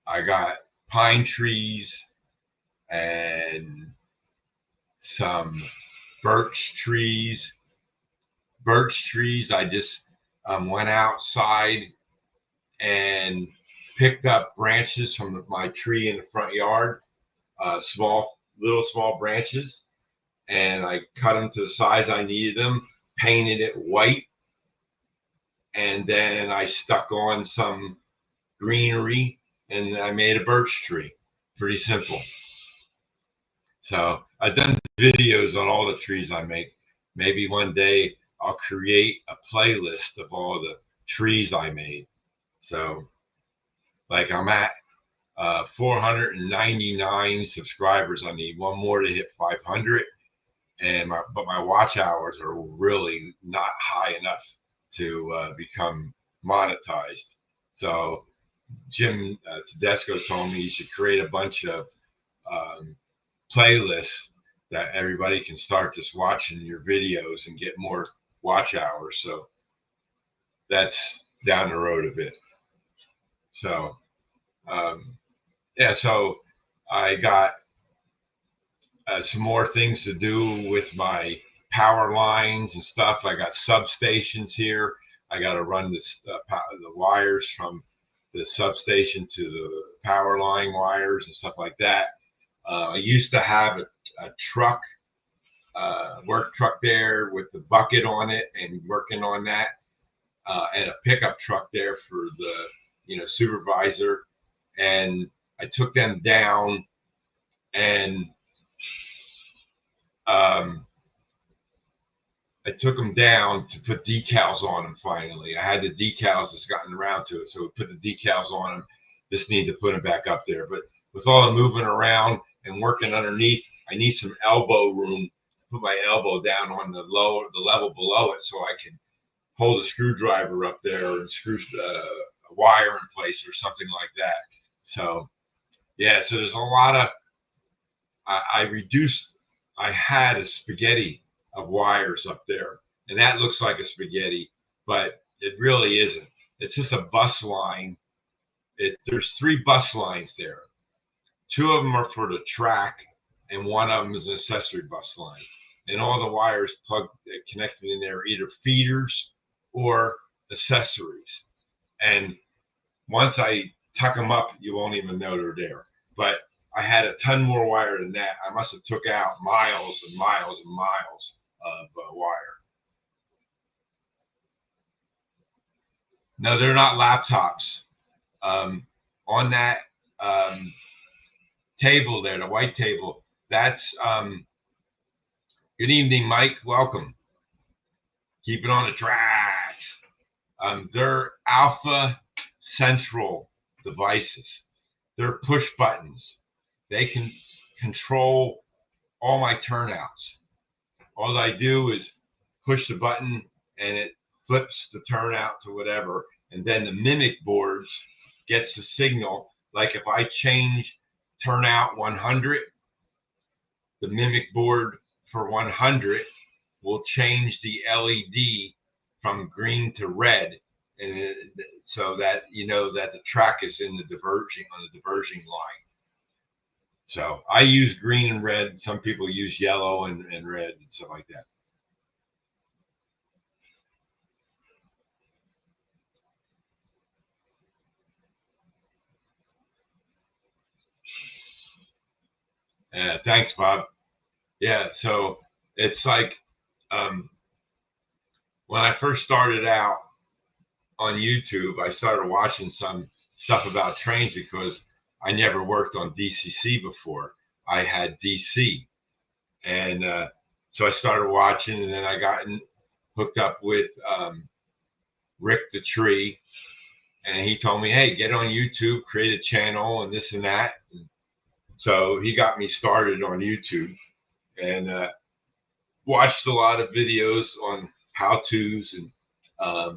I got pine trees and some birch trees. Birch trees, I just went outside and picked up branches from my tree in the front yard, small branches, and I cut them to the size I needed them, painted it white, and then I stuck on some greenery, and I made a birch tree. Pretty simple. So I've done videos on all the trees I make. Maybe one day I'll create a playlist of all the trees I made. So like I'm at 499 subscribers. I need one more to hit 500, but my watch hours are really not high enough to become monetized. So Jim Tedesco told me you should create a bunch of um, playlists that everybody can start just watching your videos and get more watch hours. So that's down the road a bit. So yeah, so I got some more things to do with my power lines and stuff. I got substations here. I got to run the wires from the substation to the power line wires and stuff like that. I used to have a truck, work truck there with the bucket on it and working on that, and a pickup truck there for the supervisor. And I took them down and um, I took them down to put decals on them finally. I had the decals, just gotten around to it. So we put the decals on them. Just need to put them back up there. But with all the moving around and working underneath, I need some elbow room. Put my elbow down on the level below it so I can hold a screwdriver up there and screw a wire in place or something like that. So yeah, so there's a lot of, I reduced, I had a spaghetti of wires up there, and that looks like a spaghetti, but it really isn't. It's just a bus line. There's 3 bus lines there. 2 of them are for the track, and one of them is an accessory bus line. And all the wires connected in there are either feeders or accessories. And once I tuck them up, you won't even know they're there. But I had a ton more wire than that. I must have took out miles and miles and miles of wire. No, they're not laptops. On that table there, the white table, that's good evening, Mike. Welcome. Keep it on the tracks. They're Alpha Central devices. They're push buttons. They can control all my turnouts. All I do is push the button and it flips the turnout to whatever. And then the mimic boards gets the signal. Like if I change turnout 100, the mimic board for 100 will change the LED from green to red, and so that you know that the track is in the diverging line. So I use green and red. Some people use yellow and red and stuff like that. Thanks, Bob. Yeah, so it's like um, when I first started out on YouTube, I started watching some stuff about trains because I never worked on DCC before. I had DC, and so I started watching, and then I got hooked up with Rick the Tree, and he told me, "Hey, get on YouTube, create a channel, and this and that." And so he got me started on YouTube, and watched a lot of videos on how-tos, and a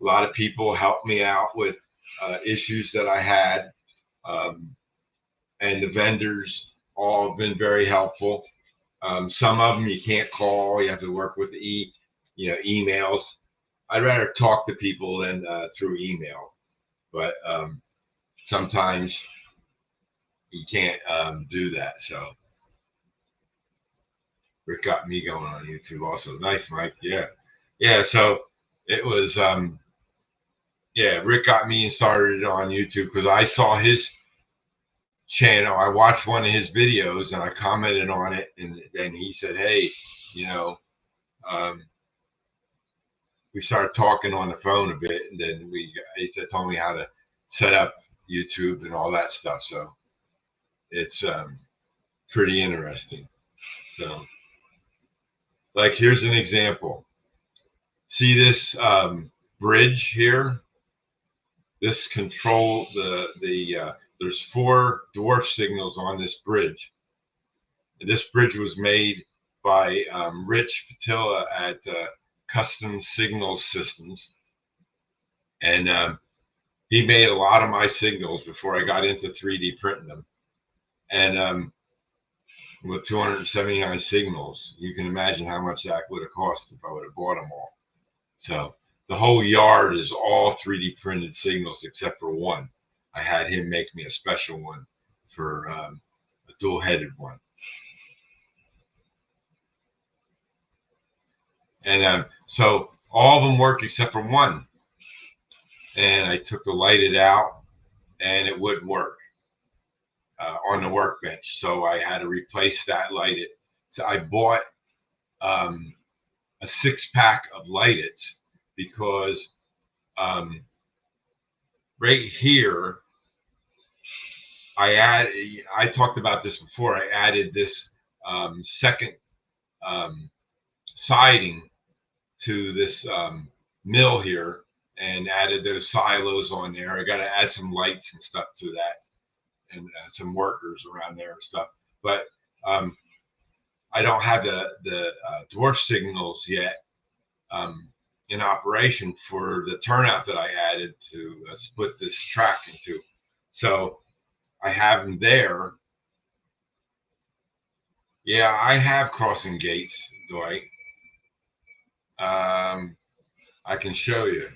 lot of people helped me out with issues that I had, and the vendors all have been very helpful. Some of them you can't call; you have to work with emails. I'd rather talk to people than through email, but sometimes you can't do that. So Rick got me going on YouTube also. Nice, Mike. Yeah, yeah. So it was yeah. Rick got me started on YouTube because I saw his channel. I watched one of his videos and I commented on it, and then he said, "Hey, you know." We started talking on the phone a bit, and then he told me how to set up YouTube and all that stuff. So it's pretty interesting. So, like, here's an example. See this bridge here? This control there's 4 dwarf signals on this bridge. And this bridge was made by Rich Patilla at Custom Signal Systems, and he made a lot of my signals before I got into 3D printing them. And with 279 signals, you can imagine how much that would have cost if I would have bought them all. So the whole yard is all 3D printed signals except for one. I had him make me a special one for a dual-headed one. And so all of them work except for one. And I took the lighted out, and it wouldn't work on the workbench. So I had to replace that lighted. So I bought a 6-pack of lighteds because right here I talked about this before. I added this second siding to this mill here and added those silos on there. I got to add some lights and stuff to that, and some workers around there and stuff. But I don't have the dwarf signals yet in operation for the turnout that I added to split this track into. So I have them there. Yeah, I have crossing gates, Dwight. I can show you.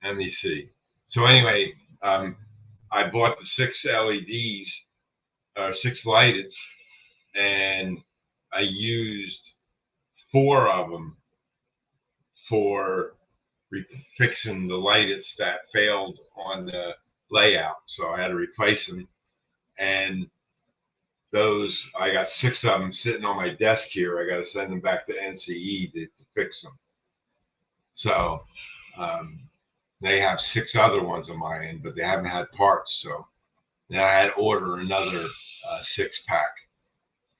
Let me see. So anyway, I bought the 6 LEDs, or 6 lighteds, and I used 4 of them for fixing the lights that failed on the layout. So I had to replace them. And those, I got 6 of them sitting on my desk here. I got to send them back to NCE to fix them. So they have 6 other ones on my end, but they haven't had parts. So then I had to order another 6-pack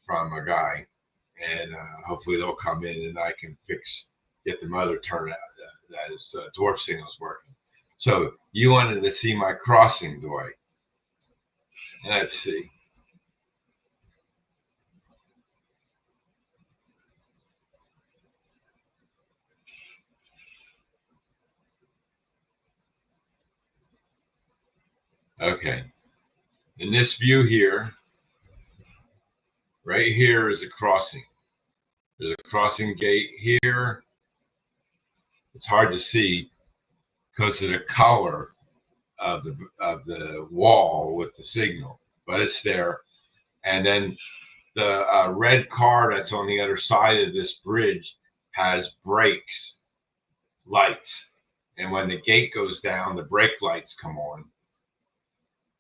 from a guy, and hopefully they'll come in and I can get the mother turned out. That is dwarf signals working. So you wanted to see my crossing, Dwight? Let's see. Okay. In this view here, right here is a crossing. There's a crossing gate here. It's hard to see because of the color of the wall with the signal, but it's there. And then the red car that's on the other side of this bridge has brakes lights, and when the gate goes down, the brake lights come on.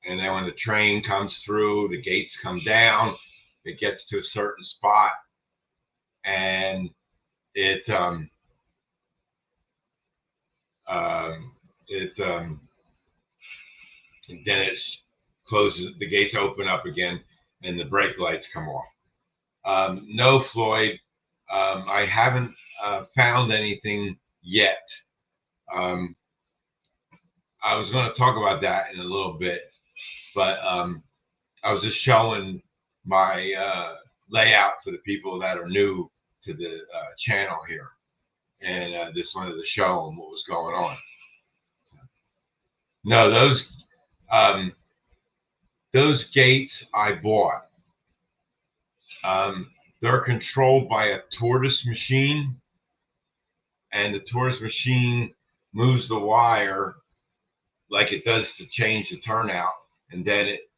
And then when the train comes through, the gates come down. It gets to a certain spot, and it then it closes. The gates open up again, and the brake lights come off. No, Floyd, I haven't found anything yet. I was going to talk about that in a little bit, but I was just showing my layout to the people that are new to the channel here, and just wanted to show them what was going on. So, no, those gates I bought. They're controlled by a tortoise machine, and the tortoise machine moves the wire like it does to change the turnout, and then it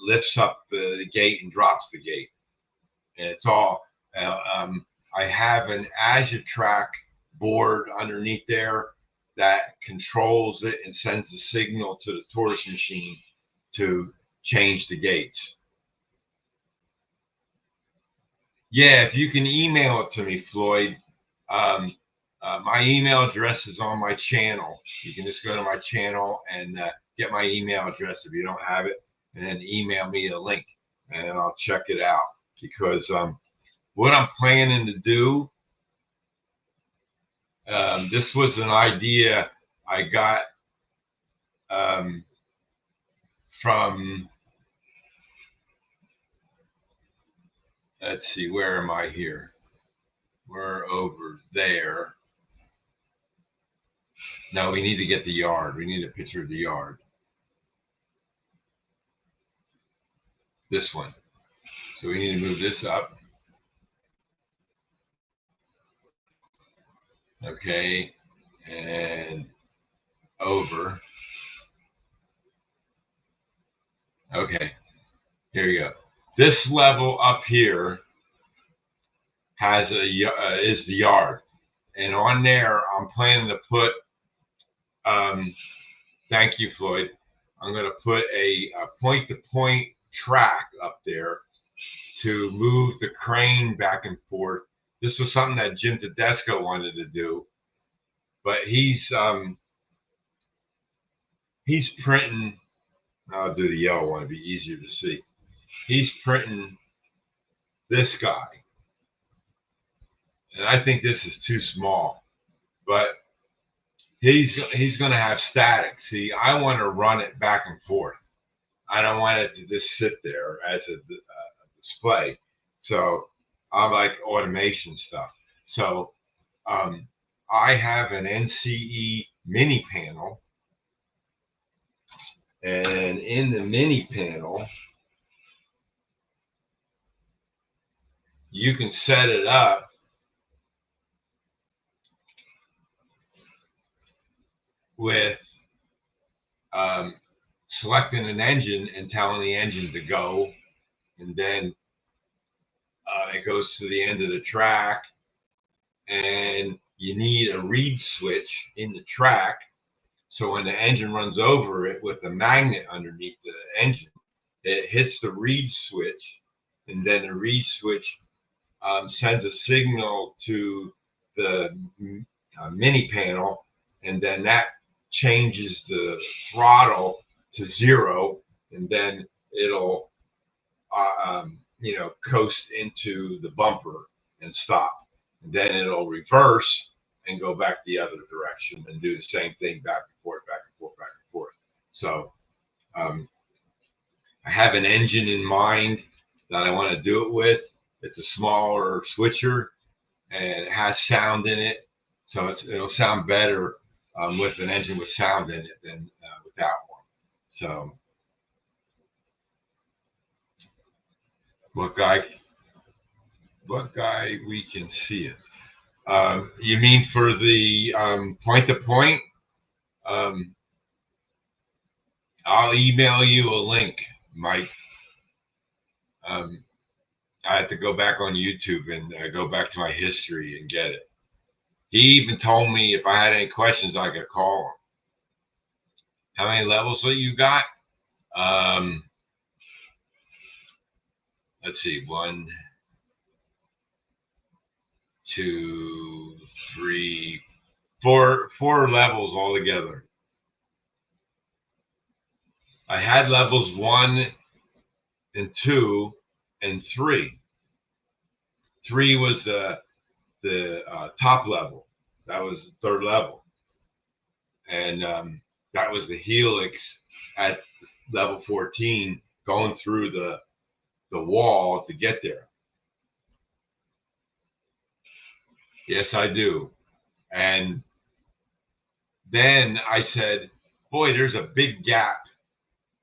lifts up the gate and drops the gate. And it's all, I have an AsiaTrack board underneath there that controls it and sends the signal to the tortoise machine to change the gates. Yeah, if you can email it to me, Floyd. My email address is on my channel. You can just go to my channel and get my email address if you don't have it, and then email me a link, and I'll check it out. Because what I'm planning to do, this was an idea I got from, let's see, where am I here? We're over there. No, we need to get the yard. We need a picture of the yard. This one. So we need to move this up. Okay. And over. Okay. Here you go. This level up here has is the yard. And on there, I'm planning to put, thank you, Floyd. I'm going to put a point-to-point track up there to move the crane back and forth. This was something that Jim Tedesco wanted to do, but he's printing. I'll do the yellow one; it'd be easier to see. He's printing this guy, and I think this is too small, but he's going to have static. See, I want to run it back and forth. I don't want it to just sit there as a display. So I like automation stuff. So I have an NCE mini panel, and in the mini panel, you can set it up with selecting an engine and telling the engine to go, and then it goes to the end of the track, and you need a reed switch in the track. So when the engine runs over it with a magnet underneath the engine, it hits the reed switch, and then the reed switch sends a signal to the mini panel, and then that changes the throttle to 0, and then it'll coast into the bumper and stop. And then it'll reverse and go back the other direction and do the same thing, back and forth, back and forth, back and forth. So I have an engine in mind that I want to do it with. It's a smaller switcher and it has sound in it, so it'll sound better with an engine with sound in it than without one. So what guy we can see it. You mean for the point to point? I'll email you a link, Mike. I have to go back on YouTube and go back to my history and get it. He even told me if I had any questions, I could call him. How many levels that you got? Let's see, 1, 2, 3, 4 levels altogether. I had levels 1 and 2 and 3. 3 was the top level. That was the 3rd level, and that was the helix at level 14, going through the wall to get there. Yes, I do. And then I said, boy, there's a big gap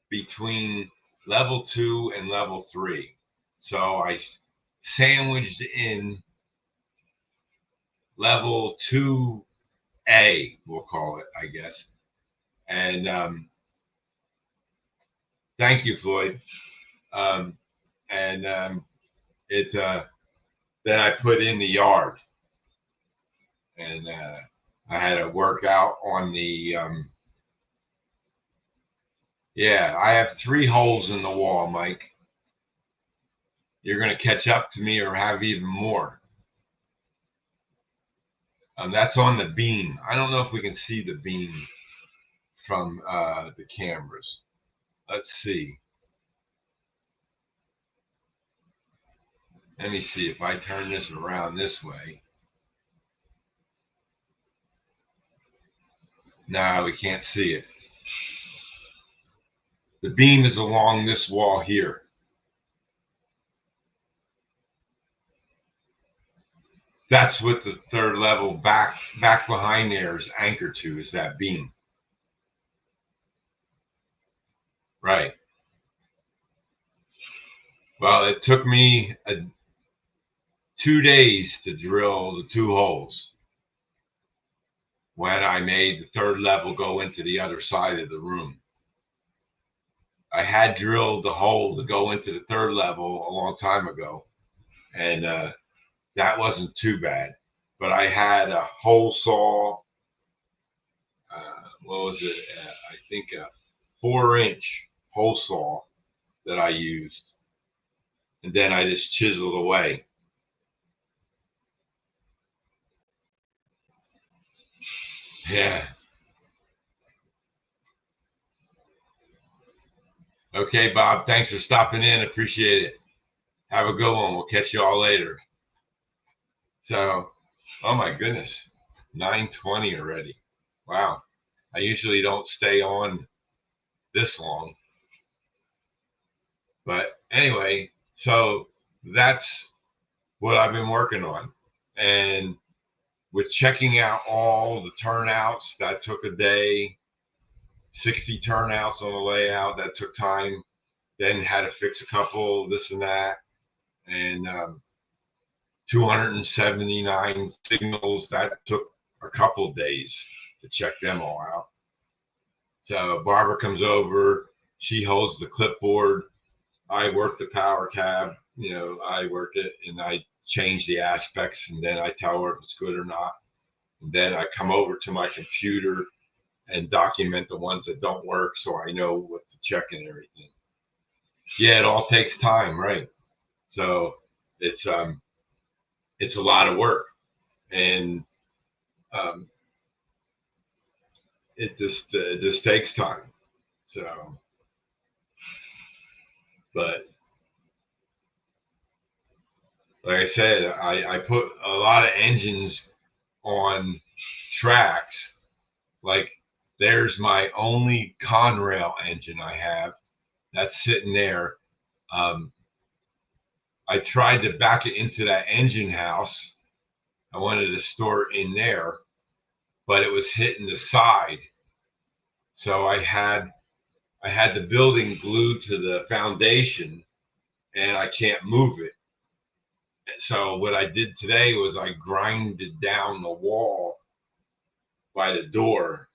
between level 2 and level 3. So I sandwiched in level 2A, we'll call it, I guess. And thank you, Floyd. Then I put in the yard, and I had to work out on the I have 3 holes in the wall, Mike. You're going to catch up to me or have even more. That's on the beam. I don't know if we can see the beam from the cameras. Let's see. Let me see if I turn this around this way. No, we can't see it. The beam is along this wall here. That's what the 3rd level back behind there is anchored to, is that beam. Right. Well, it took me 2 days to drill the 2 holes when I made the 3rd level go into the other side of the room. I had drilled the hole to go into the 3rd level a long time ago, and that wasn't too bad. But I had a hole saw, what was it? I think a 4-inch hole saw that I used, and then I just chiseled away. Yeah. Okay, Bob. Thanks for stopping in. Appreciate it. Have a good one. We'll catch you all later. So, oh my goodness, 9:20 already. Wow. I usually don't stay on this long. But anyway, so that's what I've been working on. And with checking out all the turnouts, that took a day. 60 turnouts on the layout, that took time. Then had to fix a couple, this and that. And 279 signals, that took a couple of days to check them all out. So Barbara comes over, she holds the clipboard. I work the power cab, I work it and I change the aspects, and then I tell her if it's good or not. And then I come over to my computer and document the ones that don't work so I know what to check and everything. Yeah, it all takes time, right? So it's a lot of work, and um, it just takes time. So, but like I said, I put a lot of engines on tracks. Like there's my only Conrail engine I have that's sitting there. Um, I tried to back it into that engine house. I wanted to store it in there, but it was hitting the side. So I had the building glued to the foundation and I can't move it. So what I did today was I grinded down the wall by the door,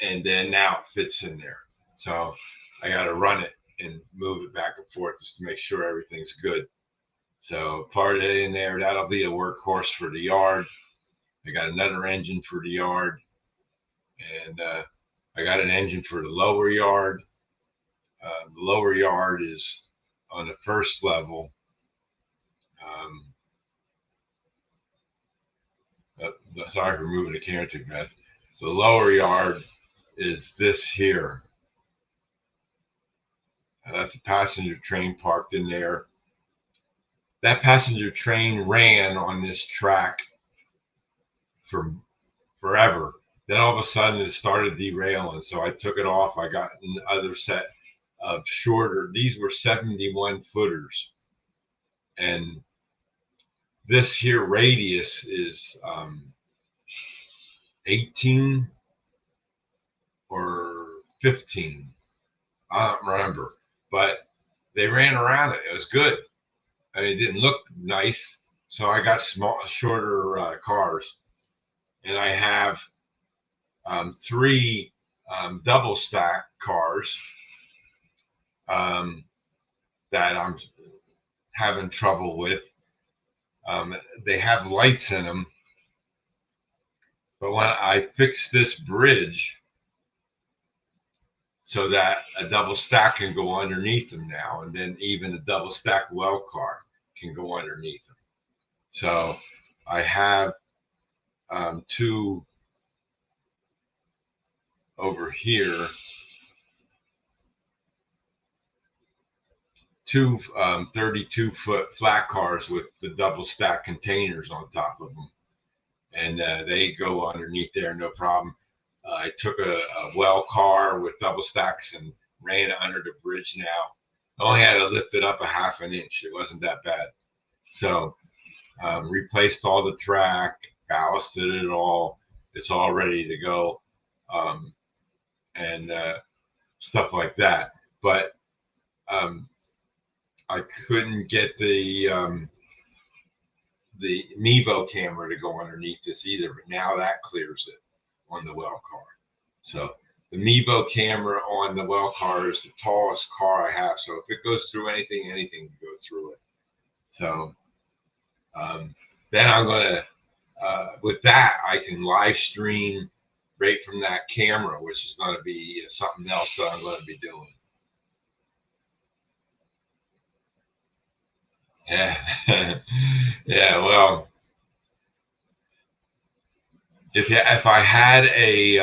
and then now it fits in there. So I got to run it and move it back and forth just to make sure everything's good. So part of it in there, that'll be a workhorse for the yard. I got another engine for the yard, and I got an engine for the lower yard. The lower yard is on the first level. Um, Sorry for moving the camera too fast. The lower yard is this here. That's a passenger train parked in there. That passenger train ran on this track for forever. Then all of a sudden it started derailing. So I took it off. I got another set of shorter. These were 71 footers. And this here radius is 18 or 15. I don't remember. But they ran around it. It was good. I mean, it didn't look nice. So I got shorter cars. And I have three double stack cars that I'm having trouble with. They have lights in them, but when I fix this bridge so that a double stack can go underneath them now, and then even a double stack well car can go underneath them. So I have two over here, two 32-foot flat cars with the double stack containers on top of them, and they go underneath there no problem. I took a well car with double stacks and ran it under the bridge now. I only had to lift it up a half an inch. It wasn't that bad. So replaced all the track, ballasted it all. It's all ready to go, and stuff like that. But I couldn't get the Mevo camera to go underneath this either. But now that clears it on the well car. So the Mevo camera on the well car is the tallest car I have. So if it goes through anything, anything can go through it. So then I'm gonna, with that, I can live stream right from that camera, which is going to be something else that I'm going to be doing. Yeah, yeah. Well, if I had a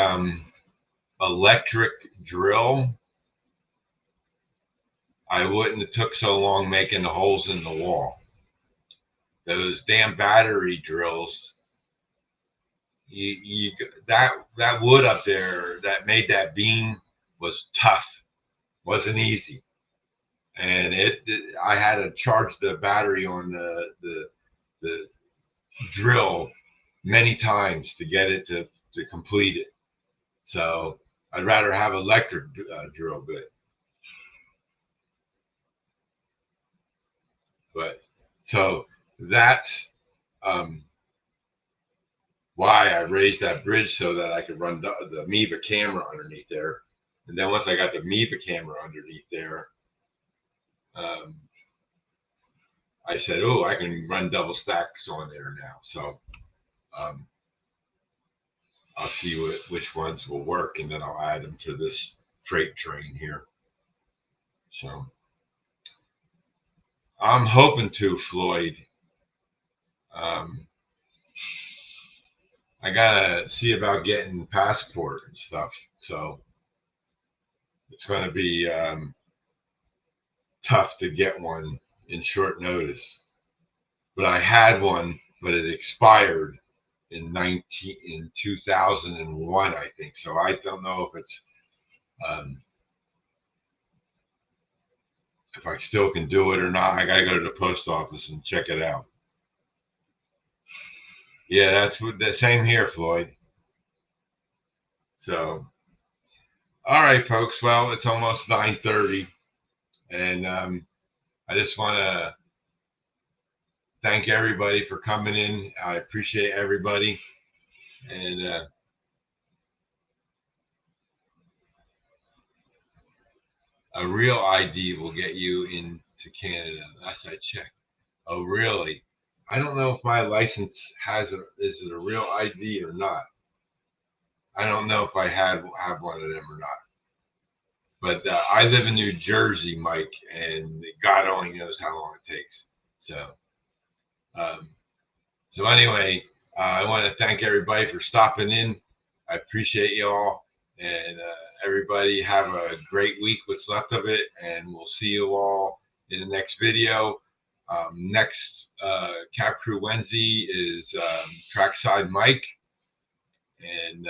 electric drill, I wouldn't have took so long making the holes in the wall. Those damn battery drills, you that wood up there that made that beam was tough, wasn't easy, and I had to charge the battery on the drill many times to get it to complete it. So I'd rather have electric drill bit. But so that's why I raised that bridge so that I could run the Meva camera underneath there. And then once I got the Meva camera underneath there, I said, oh, I can run double stacks on there now. So I'll see which ones will work, and then I'll add them to this freight train here. So I'm hoping to, Floyd. I gotta see about getting passport and stuff. So it's going to be tough to get one in short notice. But I had one, but it expired in 2001, I think. So I don't know if it's if I still can do it or not. I got to go to the post office and check it out. Yeah, that's what the same here, Floyd. So, all right, folks. Well, it's almost 9:30, and I just want to thank everybody for coming in. I appreciate everybody, and a real ID will get you into Canada. Last I checked. Oh, really? I don't know if my license is it a real ID or not. I don't know if I have one of them or not. But I live in New Jersey, Mike, and God only knows how long it takes. So, um, so anyway, I want to thank everybody for stopping in. I appreciate you all, and everybody have a great week, what's left of it, and we'll see you all in the next video. Next Cap Crew Wednesday is Trackside Mike, and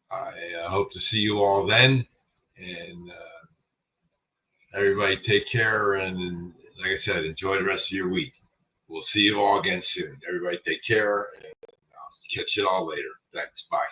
I hope to see you all then. And everybody take care, and like I said, enjoy the rest of your week. We'll see you all again soon. Everybody take care, and I'll catch you all later. Thanks. Bye.